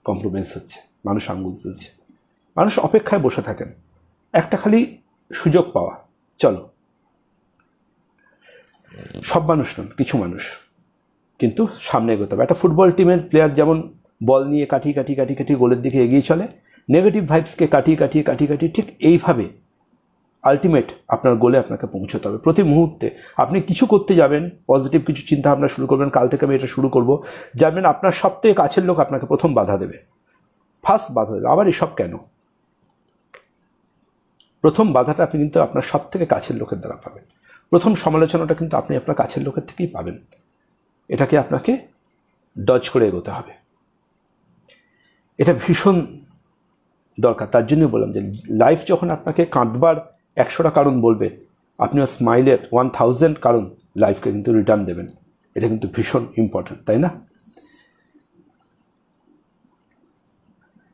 [SPEAKER 1] কম্প্রোমাইজ হচ্ছে, মানুষ আঙ্গুল তুলছে, মানুষ অপেক্ষায় বসে থাকেন একটা খালি সুযোগ পাওয়া। চলো, সব মানুষ নন, কিছু মানুষ, কিন্তু সামনে এগোতে হবে। একটা ফুটবল টিমের প্লেয়ার যেমন বল নিয়ে কাটিয়ে গোলের দিকে এগিয়ে চলে, নেগেটিভ ভাইবসকে কাটিয়ে ঠিক এইভাবে আলটিমেট আপনার গোলে আপনাকে পৌঁছতে হবে। প্রতি মুহূর্তে আপনি কিছু করতে যাবেন, পজিটিভ কিছু চিন্তা ভাবনা শুরু করবেন, কাল থেকে আমি এটা শুরু করব, যাবেন আপনার সবথেকে কাছের লোক আপনাকে প্রথম বাধা দেবে, ফার্স্ট বাধা দেবে। আবার এসব কেন? প্রথম বাধাটা আপনি কিন্তু আপনার সব থেকে কাছের লোকের দ্বারা পাবেন, প্রথম সমালোচনাটা কিন্তু আপনি আপনার কাছের লোকের থেকেই পাবেন। এটাকে আপনাকে ডজ করে এগোতে হবে, এটা ভীষণ দরকার। তার জন্যই বললাম যে লাইফ যখন আপনাকে কাঁদবার 100টা কারণ বলবে, আপনিও স্মাইলের 1000 কারণ লাইফকে কিন্তু রিটার্ন দেবেন। এটা কিন্তু ভীষণ ইম্পর্টেন্ট, তাই না?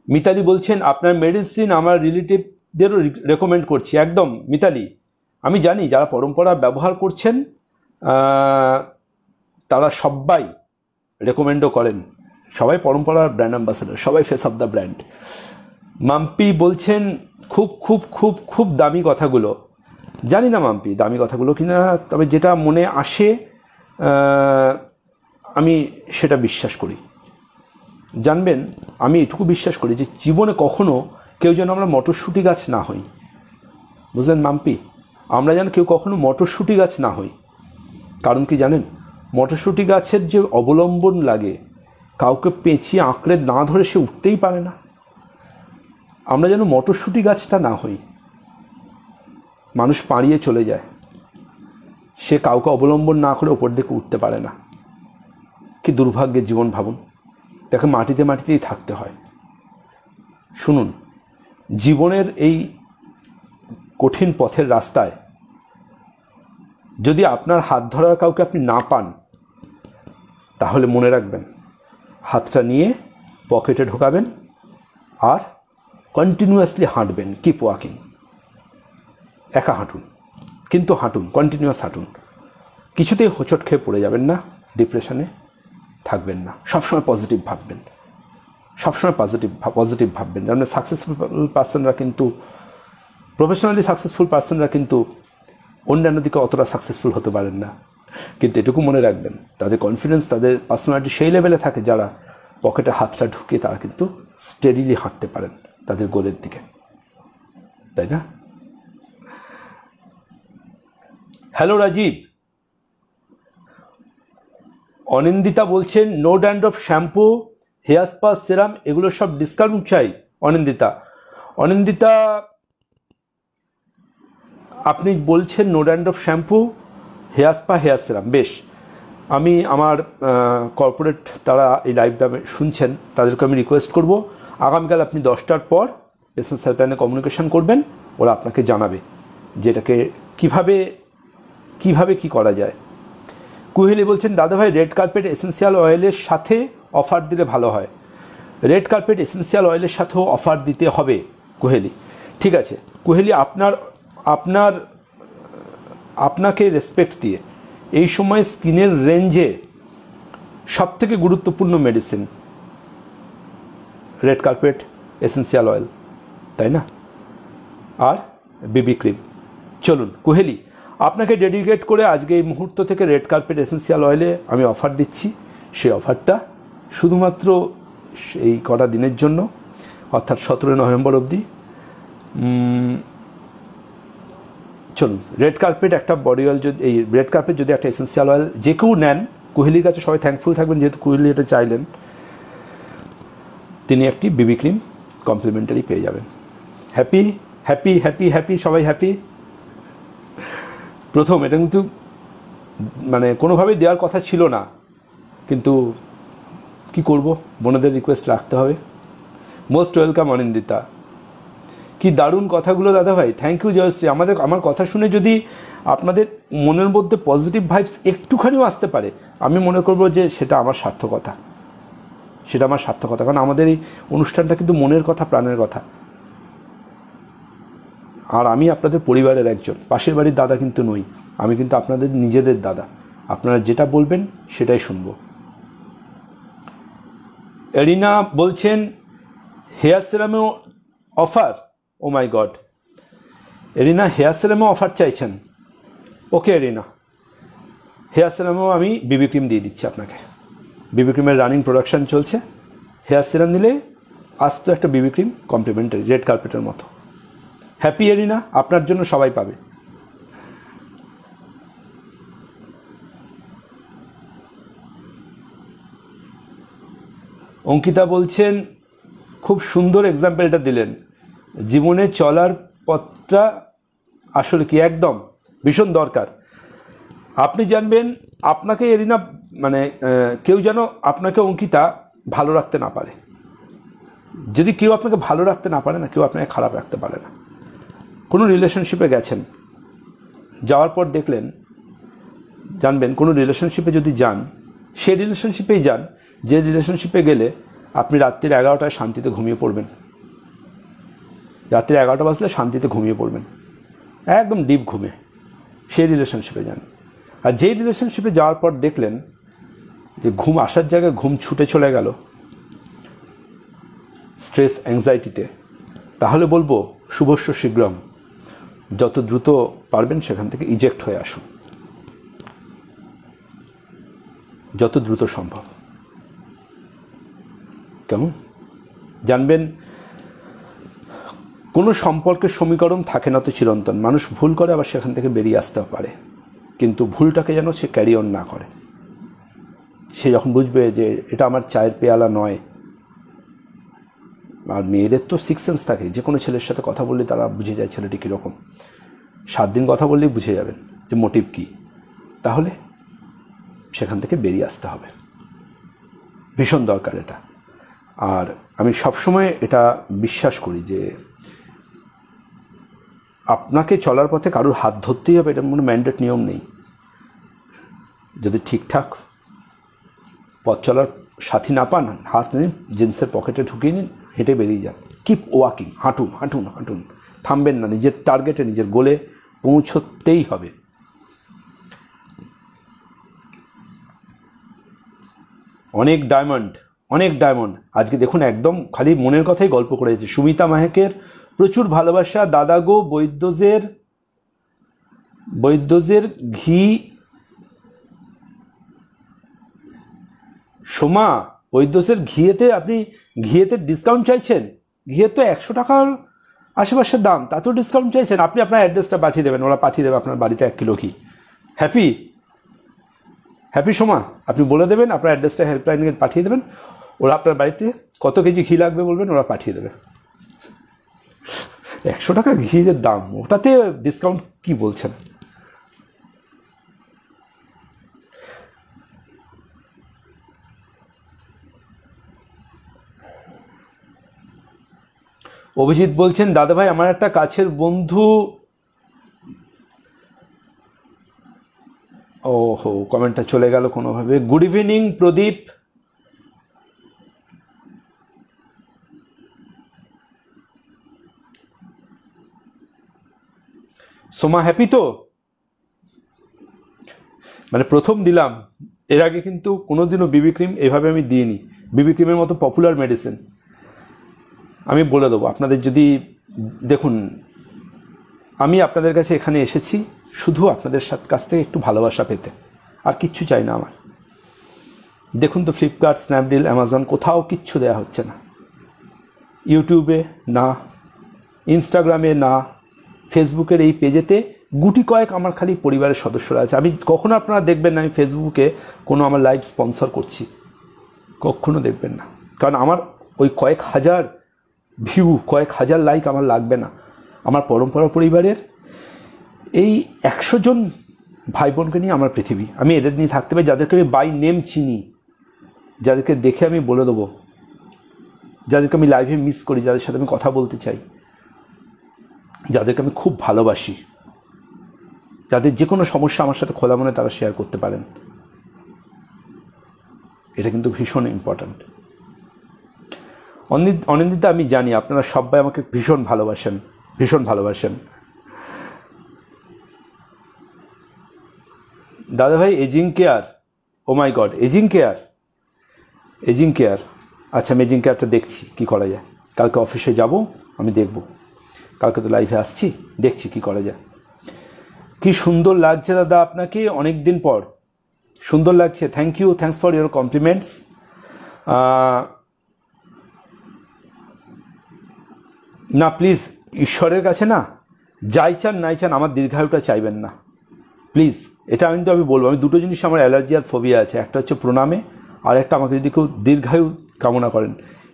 [SPEAKER 1] মিতালি বলছেন আপনার মেডিসিন আমার রিলেটিভদেরও রেকমেন্ড করছি। একদম মিতালি, আমি জানি যারা পরম্পরা ব্যবহার করছেন তারা সবাই রেকমেন্ডও করেন, সবাই পরম্পরার ব্র্যান্ড অ্যাম্বাসেডর, সবাই face of the brand. Mampi বলছেন খুব খুব খুব খুব দামি কথাগুলো। জানি না মাম্পি দামি কথাগুলো কিনা, তবে যেটা মনে আসে আমি সেটা বিশ্বাস করি। জানবেন, আমি এটুকু বিশ্বাস করি যে জীবনে কখনো কেউ যেন আমরা মটরশুঁটি গাছ না হই। বুঝলেন মাম্পি? আমরা যেন কেউ কখনো মটরশুঁটি গাছ না হই। কারণ কি জানেন? মটরশুঁটি গাছের যে অবলম্বন লাগে, কাউকে পেঁচিয়ে আঁকড়ে না ধরে সে উঠতেই পারে না। আমরা যেন মটরশুঁটি গাছটা না হই। মানুষ পাড়িয়ে চলে যায়, সে কাউকে অবলম্বন না করে ওপর দিকে উঠতে পারে না। কি দুর্ভাগ্যের জীবন ভাবুন, তাকে মাটিতেই থাকতে হয়। শুনুন, জীবনের এই কঠিন পথের রাস্তায় যদি আপনার হাত ধরার কাউকে আপনি না পান, তাহলে মনে রাখবেন হাতটা নিয়ে পকেটে ঢোকাবেন আর কন্টিনিউয়াসলি হাঁটবেন, কিপ ওয়াকিং। একা হাঁটুন, কিন্তু হাঁটুন, কন্টিনিউয়াস হাঁটুন। কিছুতেই হোঁচট খেয়ে পড়ে যাবেন না, ডিপ্রেশনে থাকবেন না। সবসময় পজিটিভ ভাববেন, সবসময় পজিটিভ ভাববেন। যেমন সাকসেসফুল পার্সনরা কিন্তু, প্রফেশনালি সাকসেসফুল পার্সনরা কিন্তু অন্যান্য দিকে অতটা সাকসেসফুল হতে পারেন না, কিন্তু এটুকু মনে রাখবেন তাদের কনফিডেন্স, তাদের পার্সোনালিটি সেই লেভেলে থাকে যারা পকেটে হাতটা ঢুকিয়ে তারা কিন্তু স্টেডিলি হাঁটতে পারেন তাদের গোলের দিকে, তাই না? হ্যালো রাজীব। অনিন্দিতা বলছেন no dandruff shampoo, hair spa, serum এগুলো সব ডিসকাউন্ট চাই। অনিন্দিতা আপনি বলছেন no dandruff shampoo, hair spa, hair serum, বেশ। আমি আমার কর্পোরেট তারা এই লাইভটা শুনছেন, তাদেরকে আমি রিকোয়েস্ট করব আগামীকাল আপনি 10টার পর এসেনশিয়াল প্ল্যানে কমিউনিকেশন করবেন, ওরা আপনাকে জানাবে যে এটাকে কীভাবে কী করা যায়। কুহেলি বলছেন দাদাভাই রেড কার্পেট এসেনশিয়াল অয়েলের সাথে অফার দিলে ভালো হয়। রেড কার্পেট এসেনশিয়াল অয়েলের সাথেও অফার দিতে হবে কুহেলি, ঠিক আছে। কুহেলি আপনাকে রেসপেক্ট দিয়ে এই সময় স্কিনের রেঞ্জে সবথেকে গুরুত্বপূর্ণ medicine red carpet essential oil, তাই না? আর বিবি ক্রিম। চলুন কুহেলি, আপনাকে ডেডিকেট করে আজকে এই মুহূর্ত থেকে রেড কার্পেট এসেনশিয়াল অয়েলে আমি অফার দিচ্ছি। সেই অফারটা শুধুমাত্র এই কটা দিনের জন্য, অর্থাৎ 17 নভেম্বর অবধি। চলুন, রেড কার্পেট একটা বডি অয়েল, যদি এই রেড কার্পেট যদি একটা এসেনশিয়াল অয়েল যে কেউ নেন, কুহেলির কাছে সবাই থ্যাঙ্কফুল থাকবেন, যেহেতু কুহেলি এটা চাইলেন। তিনি একটি বিবি ক্রিম কমপ্লিমেন্টারি পেয়ে যাবেন। হ্যাপি হ্যাপি হ্যাপি হ্যাপি, সবাই হ্যাপি। প্রথম এটা কিন্তু মানে কোনোভাবেই দেওয়ার কথা ছিল না, কিন্তু কি করব, বোনেদের রিকোয়েস্ট রাখতে হবে। Most welcome Anindita. কি দারুণ কথাগুলো দাদাভাই, থ্যাংক ইউ জয়শ্রী। আমার কথা শুনে যদি আপনাদের মনের মধ্যে পজিটিভ ভাইবস একটুখানিও আসতে পারে, আমি মনে করব যে সেটা আমার সার্থকতা, কারণ আমাদের এই অনুষ্ঠানটা কিন্তু মনের কথা, প্রাণের কথা। আর আমি আপনাদের পরিবারের একজন, পাশের বাড়ির দাদা কিন্তু নই, আমি কিন্তু আপনাদের নিজেদের দাদা। আপনারা যেটা বলবেন সেটাই শুনবো। এরিনা বলছেন হেয়ার সেরামেও অফার, ও মাই গড। এরিনা হেয়ার সেরামেও অফার চাইছেন? ওকে এরিনা, হেয়ার সেরামেও আমি বিবি ক্রিম দিয়ে দিচ্ছি আপনাকে। বিবি ক্রিমের রানিং প্রোডাকশান চলছে, হেয়ার সেরাম দিলে আসতো একটা বিবি ক্রিম কমপ্লিমেন্টারি রেড কার্পেটের মতো। হ্যাপি এরিনা, আপনার জন্য সবাই পাবে। অঙ্কিতা বলছেন খুব সুন্দর এক্সাম্পলটা দিলেন, জীবনে চলার পথটা আসলে কি একদম ভীষণ দরকার। আপনি জানবেন আপনাকে এরিনা, মানে কেউ যেন আপনাকে অঙ্কিতা ভালো রাখতে না পারে। যদি কেউ আপনাকে ভালো রাখতে না পারে না, কেউ আপনাকে খারাপ রাখতে পারে না। কোনো রিলেশনশিপে গেছেন, যাওয়ার পর দেখলেন, জানবেন কোনো রিলেশনশিপে যদি যান, সেই রিলেশনশিপেই যান যে রিলেশনশিপে গেলে আপনি রাত্রির 11টায় শান্তিতে ঘুমিয়ে পড়বেন। রাত্রি 11টা বাজলে শান্তিতে ঘুমিয়ে পড়বেন, একদম ডিপ ঘুমে। সেই রিলেশনশিপে যান। আর যেই রিলেশনশিপে যাওয়ার পর দেখলেন যে ঘুম আসার জায়গায় ঘুম ছুটে চলে গেল স্ট্রেস, অ্যাংজাইটিতে, তাহলে বলবো শুভস্য শীঘ্রম, যত দ্রুত পারবেন সেখান থেকে ইজেক্ট হয়ে আসুন, যত দ্রুত সম্ভব। কেমন? জানবেন কোনো সম্পর্কের সমীকরণ থাকে না তো চিরন্তন। মানুষ ভুল করে, আবার সেখান থেকে বেরিয়ে আসতে পারে, কিন্তু ভুলটাকে যেন সে ক্যারি অন না করে। সে যখন বুঝবে যে এটা আমার চায়ের পেয়ালা নয়। আর মেয়েদের তো সিক্স সেন্স থাকে, যে কোনো ছেলের সাথে কথা বললে তারা বুঝে যায় ছেলেটি কীরকম। 7 দিন কথা বললেই বুঝে যাবেন যে মোটিভ কী। তাহলে সেখান থেকে বেরিয়ে আসতে হবে, ভীষণ দরকার এটা। আর আমি সবসময় এটা বিশ্বাস করি যে আপনাকে চলার পথে কারোর হাত ধরতেই হবে, এটা কোনো ম্যান্ডেট নিয়ম নেই। যদি ঠিকঠাক পথ চলার সাথী না পান, হাত নিন, জিন্সের পকেটে ঢুকিয়ে নিন, হেঁটে বেরিয়ে যান। কিপ ওয়াকিং, হাঁটুন হাঁটুন হাঁটুন, থামবেন না। নিজের টার্গেটে, নিজের গোলে পৌঁছতেই হবে। অনেক ডায়মন্ড আজকে দেখুন, একদম খালি মনের কথাই গল্প করে যাচ্ছে। সুমিতা মাহেকের প্রচুর ভালোবাসা। দাদা গো, বৈদ্যজের ঘি। সোমা, বৈদ্যজের ঘিয়েতে ডিসকাউন্ট চাইছেন? ঘিয়ের তো 100 টাকার আশেপাশের দাম, তাতেও ডিসকাউন্ট চাইছেন? আপনি আপনার অ্যাড্রেসটা পাঠিয়ে দেবেন, ওরা পাঠিয়ে দেবে আপনার বাড়িতে 1 কিলো ঘি। হ্যাপি সোমা, আপনি বলে দেবেন আপনার অ্যাড্রেসটা, হেল্পলাইনে পাঠিয়ে দেবেন, ওরা আপনার বাড়িতে কত কেজি ঘি লাগবে বলবেন, ওরা পাঠিয়ে দেবে। 100 টাকা ঘিয়ের দাম, ওটাতে ডিসকাউন্ট কি বলছেন? অভিজিৎ বলছেন, দাদাভাই আমার একটা কাছের বন্ধু। ওহো, কমেন্টটা চলে গেল কোনোভাবে। গুড ইভিনিং প্রদীপ। সোমা হ্যাপি তো? মানে প্রথম দিলাম, এর আগে কিন্তু কোনোদিনও বিবি ক্রিম এভাবে আমি দিইনি। বিবি ক্রিমের মতো পপুলার মেডিসিন আমি বলে দেবো আপনাদের। যদি দেখুন, আমি আপনাদের কাছে এখানে এসেছি শুধু আপনাদের কাছ থেকে একটু ভালোবাসা পেতে, আর কিচ্ছু চাই না আমার। দেখুন তো, ফ্লিপকার্ট, স্ন্যাপডিল, অ্যামাজন, কোথাও কিচ্ছু দেওয়া হচ্ছে না। ইউটিউবে না, ইনস্টাগ্রামে না, ফেসবুকের এই পেজেতে গুটি কয়েক আমার খালি পরিবারের সদস্যরা আছে। আমি কখনো, আপনারা দেখবেন না আমি ফেসবুকে কোনো আমার লাইভ স্পন্সর করছি, কখনো দেখবেন না। কারণ আমার ওই কয়েক হাজার ভিউ, কয়েক হাজার লাইক আমার লাগবে না। আমার পরম্পরা পরিবারের এই 100 জন ভাই বোনকে নিয়ে আমার পৃথিবী। আমি এদের নিয়ে থাকতে পারি, যাদেরকে আমি বাই নেম চিনি, যাদেরকে দেখে আমি বলে দেবো, যাদেরকে আমি লাইভে মিস করি, যাদের সাথে আমি কথা বলতে চাই, যাদেরকে আমি খুব ভালোবাসি, যাদের যে কোনো সমস্যা আমার সাথে খোলা মনে তারা শেয়ার করতে পারেন। এটা কিন্তু ভীষণ ইম্পর্ট্যান্ট। অনিন্দিতা, আমি জানি আপনারা সবাই আমাকে ভীষণ ভালোবাসেন। দাদাভাই এজিং কেয়ার, ও মাই গড, এজিং কেয়ার। আচ্ছা, আমি এজিং কেয়ারটা দেখছি কি করা যায়। কালকে অফিসে যাব, আমি দেখব। কালকে তো লাইভে আসছি, দেখছি কি করা যায়। কি সুন্দর লাগছে দাদা আপনাকে, অনেক দিন পর। সুন্দর লাগছে, থ্যাংকস ফর ইউর কমপ্লিমেন্টস। না প্লিজ, ঈশ্বরের কাছে না, যাই চান নাই চান, আমার দীর্ঘায়ুটা চাইবেন না প্লিজ। এটা কিন্তু আমি বলবো, আমি দুটো জিনিস আমার অ্যালার্জি আর ফোবিয়া আছে। একটা হচ্ছে প্রণামে, আর একটা আমাকে যদি কেউ দীর্ঘায়ু কামনা করেন,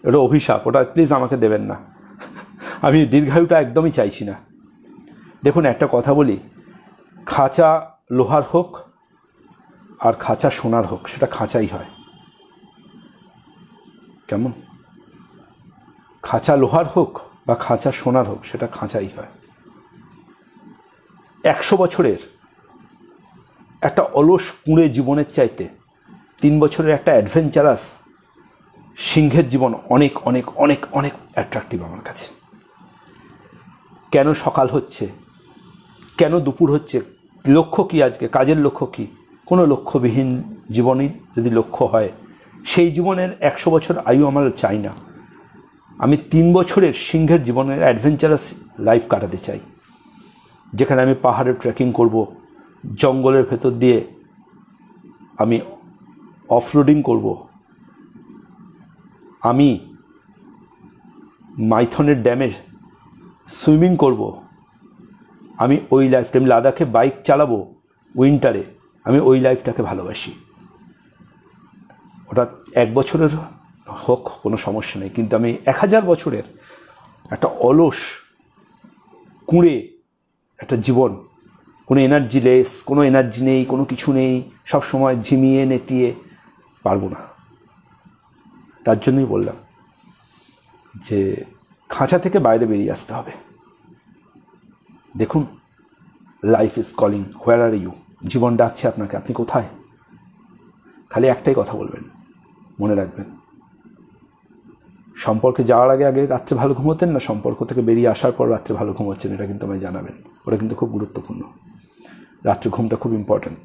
[SPEAKER 1] ওটা অভিশাপ, ওটা প্লিজ আমাকে দেবেন না। আমি দীর্ঘায়ুটা একদমই চাইছি না। দেখুন, একটা কথা বলি, খাঁচা লোহার হোক আর খাঁচা সোনার হোক, সেটা খাঁচাই হয়। কেমন? খাঁচা লোহার হোক বা খাঁচা সোনার হোক, সেটা খাঁচাই হয়। 100 বছরের একটা অলস কুঁড়ে জীবনের চাইতে 3 বছরের একটা অ্যাডভেঞ্চারাস সিংহের জীবন অনেক অনেক অনেক অনেক অ্যাট্রাকটিভ আমার কাছে। কেন সকাল হচ্ছে, কেন দুপুর হচ্ছে, লক্ষ্য কী আজকে, কাজের লক্ষ্য কী? কোনো লক্ষ্যবিহীন জীবনই যদি লক্ষ্য হয়, সেই জীবনের 100 বছর আয়ু আমার চাই না। আমি 3 বছরের সিংহের জীবনের অ্যাডভেঞ্চারাস লাইফ কাটাতে চাই, যেখানে আমি পাহাড়ে ট্রেকিং করব, জঙ্গলের ভেতর দিয়ে আমি অফরোডিং করব, আমি মাইথনের ড্যামে সুইমিং করব। আমি ওই লাইফটা, আমি লাদাখে বাইক চালাবো উইন্টারে, আমি ওই লাইফটাকে ভালোবাসি। ওটা 1 বছরের হোক, কোনো সমস্যা নেই, কিন্তু আমি 1000 বছরের একটা অলস কুঁড়ে একটা জীবন, কোনো এনার্জি লেস, কোনো এনার্জি নেই, কোনো কিছু নেই, সব সময় ঝিমিয়ে নেতিয়ে পারবো না। তার জন্যই বললাম যে খাঁচা থেকে বাইরে বেরিয়ে আসতে হবে। দেখুন, life is calling, where are you? জীবন ডাকছে আপনাকে, আপনি কোথায়? খালি একটাই কথা বলবেন, মনে রাখবেন সম্পর্কে যাওয়ার আগে আগে রাত্রে ভালো ঘুমোতেন না সম্পর্ক থেকে বেরিয়ে আসার পর রাত্রে ভালো ঘুমোচ্ছেন, এটা কিন্তু আমায় জানাবেন। ওটা কিন্তু খুব গুরুত্বপূর্ণ। রাত্রে ঘুমটা খুব ইম্পর্ট্যান্ট।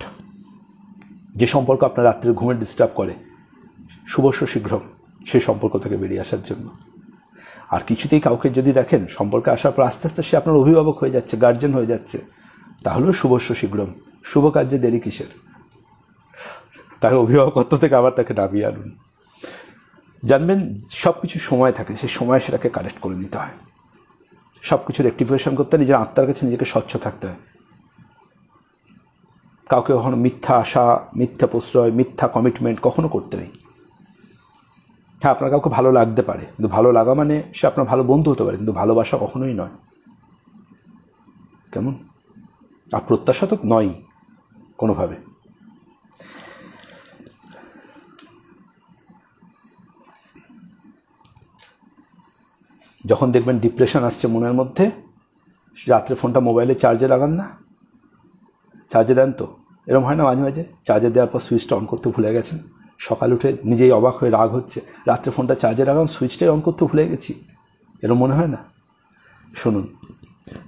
[SPEAKER 1] যে সম্পর্ক আপনার রাত্রে ঘুমের ডিস্টার্ব করে, শুভস্য শীঘ্রম সেই সম্পর্ক থেকে বেরিয়ে আসার জন্য। আর কিছুতেই কাউকে যদি দেখেন সম্পর্কে আসার পর আস্তে আস্তে সে আপনার অভিভাবক হয়ে যাচ্ছে, গার্জেন হয়ে যাচ্ছে, তাহলেও শুভস্য শীঘ্রম, শুভ কার্যে দেরি কিসের। তার অভিভাবকত্ব থেকে আবার তাকে নামিয়ে আনুন। জানবেন সব কিছু সময় থাকে, সেই সময় সেটাকে কারেক্ট করে নিতে হয়। সব কিছু রেকটিফিকেশন করতে নিজের আত্মার কাছে নিজেকে স্বচ্ছ থাকতে হয়। কাউকে কখনো মিথ্যা আশা, মিথ্যা প্রশ্রয়, মিথ্যা কমিটমেন্ট কখনো করতে নেই। হ্যাঁ, আপনার কাউকে ভালো লাগতে পারে, কিন্তু ভালো লাগা মানে সে আপনার ভালো বন্ধু হতে পারে, কিন্তু ভালোবাসা কখনোই নয়। কেমন? আর প্রত্যাশা তো নয় কোনোভাবে। যখন দেখবেন ডিপ্রেশন আসছে মনের মধ্যে, রাত্রে ফোনটা মোবাইলে চার্জে লাগান না। চার্জে দেন তো? এরকম হয় না মাঝে মাঝে চার্জে দেওয়ার পর সুইচটা অন করতে ভুলে গেছেন, সকাল উঠে নিজেই অবাক হয়ে রাগ হচ্ছে, রাত্রে ফোনটা চার্জে লাগান, সুইচটাই অন করতে ভুলে গেছি। এরকম মনে হয় না? শুনুন,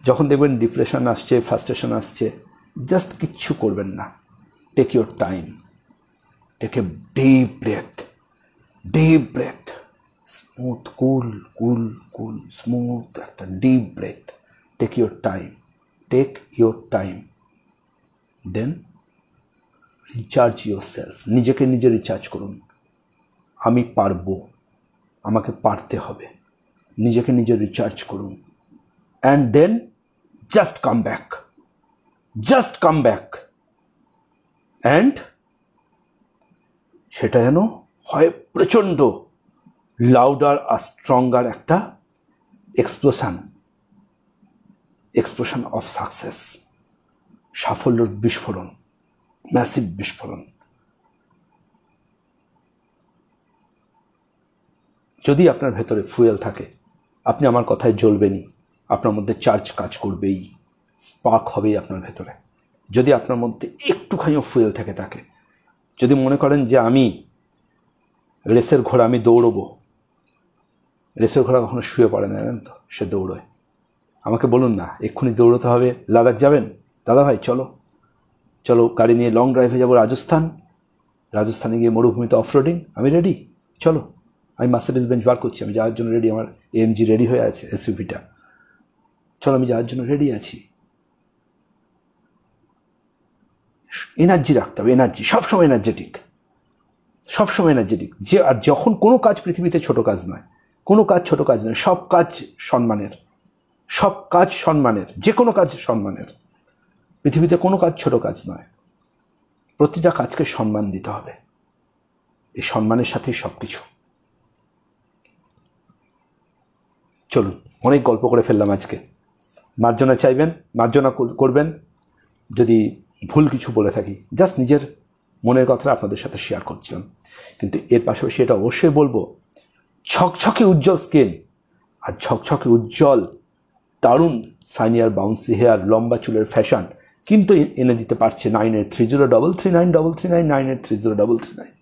[SPEAKER 1] যখন দেখবেন ডিপ্রেশন আসছে, ফ্রাস্ট্রেশন আসছে, জাস্ট কিচ্ছু করবেন না। Take your time, take a deep breath, deep breath, smooth, cool cool cool smooth একটা deep breath. Take your time, take your time. Then recharge yourself, নিজেকে নিজে রিচার্জ করুন। আমি পারবো, আমাকে পারতে হবে, নিজেকে নিজে রিচার্জ করুন। And then just come back, just come back. And সেটা যেন হয় প্রচণ্ড লাউডার আর স্ট্রঙ্গার একটা এক্সপ্লোশন অফ সাকসেস, সাফল্যের বিস্ফোরণ, ম্যাসিভ বিস্ফোরণ। যদি আপনার ভেতরে ফুয়েল থাকে, আপনি আমার কথায় জ্বলবেনই, আপনার মধ্যে চার্জ কাজ করবেই, স্পার্ক হবেই আপনার ভেতরে। যদি আপনার মধ্যে একটুখানিও ফুয়েল থেকে থাকে, যদি মনে করেন যে আমি রেসের ঘোড়া, আমি দৌড়বো, রেসের ঘোড়া কখনো শুয়ে পড়ে না, জানেন তো, সে দৌড়োয়। আমাকে বলুন না এক্ষুনি দৌড়তে হবে, লাদাখ যাবেন, দাদা ভাই চলো চলো গাড়ি নিয়ে লং ড্রাইভে যাবো রাজস্থানে গিয়ে মরুভূমিতে অফরোডিং, আমি রেডি, চলো। আমি মার্সিডিজ বেঞ্চ বার করছি, আমি যাওয়ার জন্য রেডি, আমার এএমজি রেডি হয়ে আছে, এসইউভিটা, চলো আমি যাওয়ার জন্য রেডি আছি। এনার্জি রাখতে হবে, এনার্জি, সবসময় এনার্জেটিক, সবসময় এনার্জেটিক। যে আর যখন কোনো কাজ পৃথিবীতে ছোট কাজ নয়, কোনো কাজ ছোট কাজ নয়, সব কাজ সম্মানের, সব কাজ সম্মানের, যে কোনো কাজ সম্মানের। পৃথিবীতে কোনো কাজ ছোট কাজ নয়, প্রতিটা কাজকে সম্মান দিতে হবে। এই সম্মানের সাথেই সব কিছু। চলুন, অনেক গল্প করে ফেললাম আজকে। মার্জনা চাইবেন, মার্জনা করবেন যদি ভুল কিছু বলে থাকি। জাস্ট নিজের মনের কথাটা আপনাদের সাথে শেয়ার করছিলাম। কিন্তু এর পাশাপাশি এটা অবশ্যই বলবো, ছকছকে উজ্জ্বল স্কিন আর ছকছকে উজ্জ্বল দারুণ সাইনিয়ার বাউন্সি হেয়ার, লম্বা চুলের ফ্যাশন কিন্তু এনে দিতে পারছে 9830339339 9830339339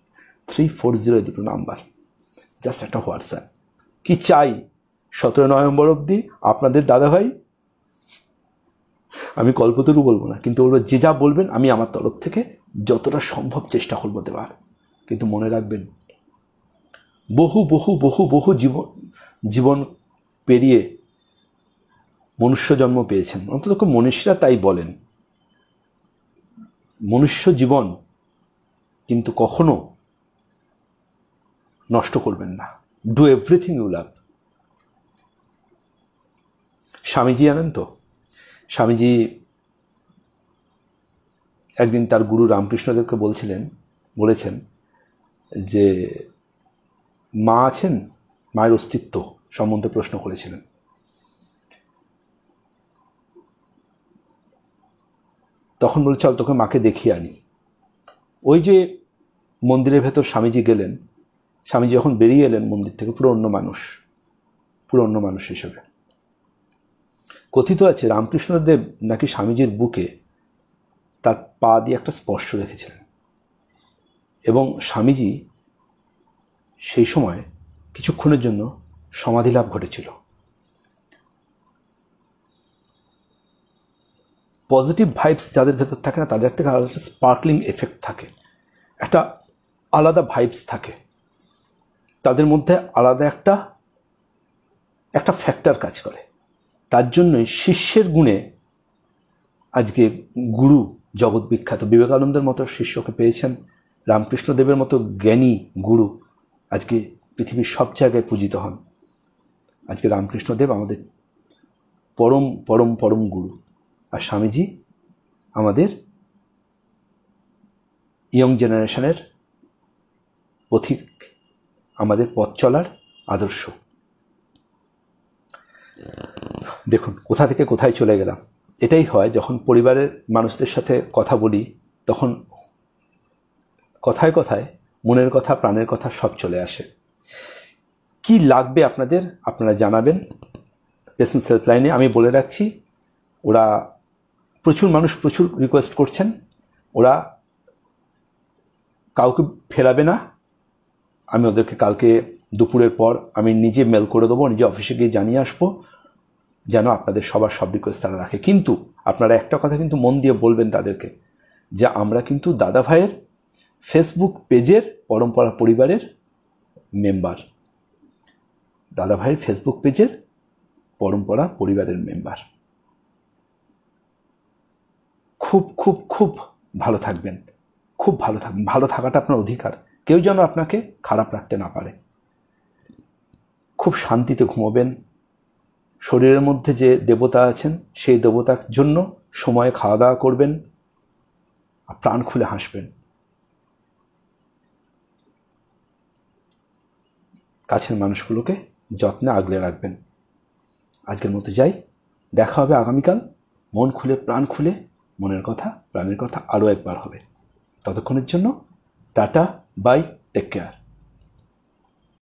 [SPEAKER 1] 340 দুটো নাম্বার, জাস্ট একটা হোয়াটসঅ্যাপ। কি চাই 17 নভেম্বর অবধি আপনাদের দাদাভাই, আমি কল্পতরু বলবো না, কিন্তু বলবো যে যা বলবেন আমি আমার তরফ থেকে যতটা সম্ভব চেষ্টা করবো দেওয়ার। কিন্তু মনে রাখবেন, বহু বহু বহু বহু জীবন পেরিয়ে মনুষ্য জন্ম পেয়েছেন, অন্তত মনীষীরা তাই বলেন। মনুষ্য জীবন কিন্তু কখনো নষ্ট করবেন না। Do everything you love. Swamiji জানেন তো, স্বামীজি একদিন তার গুরু রামকৃষ্ণদেবকে বলেছেন যে মা আছেন, মায়ের অস্তিত্ব সম্বন্ধে প্রশ্ন করেছিলেন। তখন বলে চল তোকে মাকে দেখিয়ে আনি। ওই যে মন্দিরের ভেতর স্বামীজি গেলেন, স্বামীজি যখন বেরিয়ে এলেন মন্দির থেকে, পুরো অন্য মানুষ হিসেবে। কথিত আছে রামকৃষ্ণদেব নাকি স্বামীজির বুকে তার পা দিয়ে একটা স্পর্শ রেখেছিলেন এবং স্বামীজি সেই সময় কিছুক্ষণের জন্য সমাধি লাভ ঘটেছিল। পজিটিভ ভাইবস যাদের ভেতর থাকে না, তাদের থেকে আলাদা একটা স্পার্কলিং এফেক্ট থাকে, একটা আলাদা ভাইবস থাকে, তাদের মধ্যে আলাদা একটা ফ্যাক্টর কাজ করে। তার জন্যই শিষ্যের গুণে আজকে গুরু জগৎ বিখ্যাত। বিবেকানন্দের মতো শিষ্যকে পেয়েছেন, রামকৃষ্ণদেবের মতো জ্ঞানী গুরু আজকে পৃথিবীর সব জায়গায় পূজিত হন। আজকে রামকৃষ্ণদেব আমাদের পরম পরম পরম গুরু, আর স্বামীজি আমাদের ইয়ং জেনারেশনের পথিক, আমাদের পথ চলার আদর্শ। দেখুন কোথা থেকে কোথায় চলে গেলাম। এটাই হয় যখন পরিবারের মানুষদের সাথে কথা বলি, তখন কথায় কথায় মনের কথা, প্রাণের কথা সব চলে আসে। কি লাগবে আপনাদের, আপনারা জানাবেন পেশেন্স হেল্পলাইনে। আমি বলে রাখছি, ওরা প্রচুর মানুষ প্রচুর রিকোয়েস্ট করছেন, ওরা কাউকে ফেরাবে না। আমি ওদেরকে কালকে দুপুরের পর আমি নিজে মেল করে দেবো, নিজে অফিসে গিয়ে জানিয়ে আসবো যেন আপনাদের সবার সব রিকোয়েস্ট তারা রাখে। কিন্তু আপনারা একটা কথা কিন্তু মন দিয়ে বলবেন তাদেরকে, যে আমরা কিন্তু দাদা ভাইয়ের ফেসবুক পেজের পরম্পরা পরিবারের মেম্বার, দাদা ভাইয়ের ফেসবুক পেজের পরম্পরা পরিবারের মেম্বার। খুব খুব খুব ভালো থাকবেন, খুব ভালো থাকবেন। ভালো থাকাটা আপনার অধিকার, কেউ যেন আপনাকে খারাপ রাখতে না পারে। খুব শান্তিতে ঘুমোবেন। শরীরের মধ্যে যে দেবতা আছেন সেই দেবতার জন্য সময়ে খাওয়া দাওয়া করবেন, আর প্রাণ খুলে হাসবেন। কাছের মানুষগুলোকে যত্নে আগলে রাখবেন। আজকের মতো যাই, দেখা হবে আগামীকাল। মন খুলে প্রাণ খুলে মনের কথা প্রাণের কথা আরও একবার হবে। ততক্ষণের জন্য টাটা, বাই, টেক কেয়ার।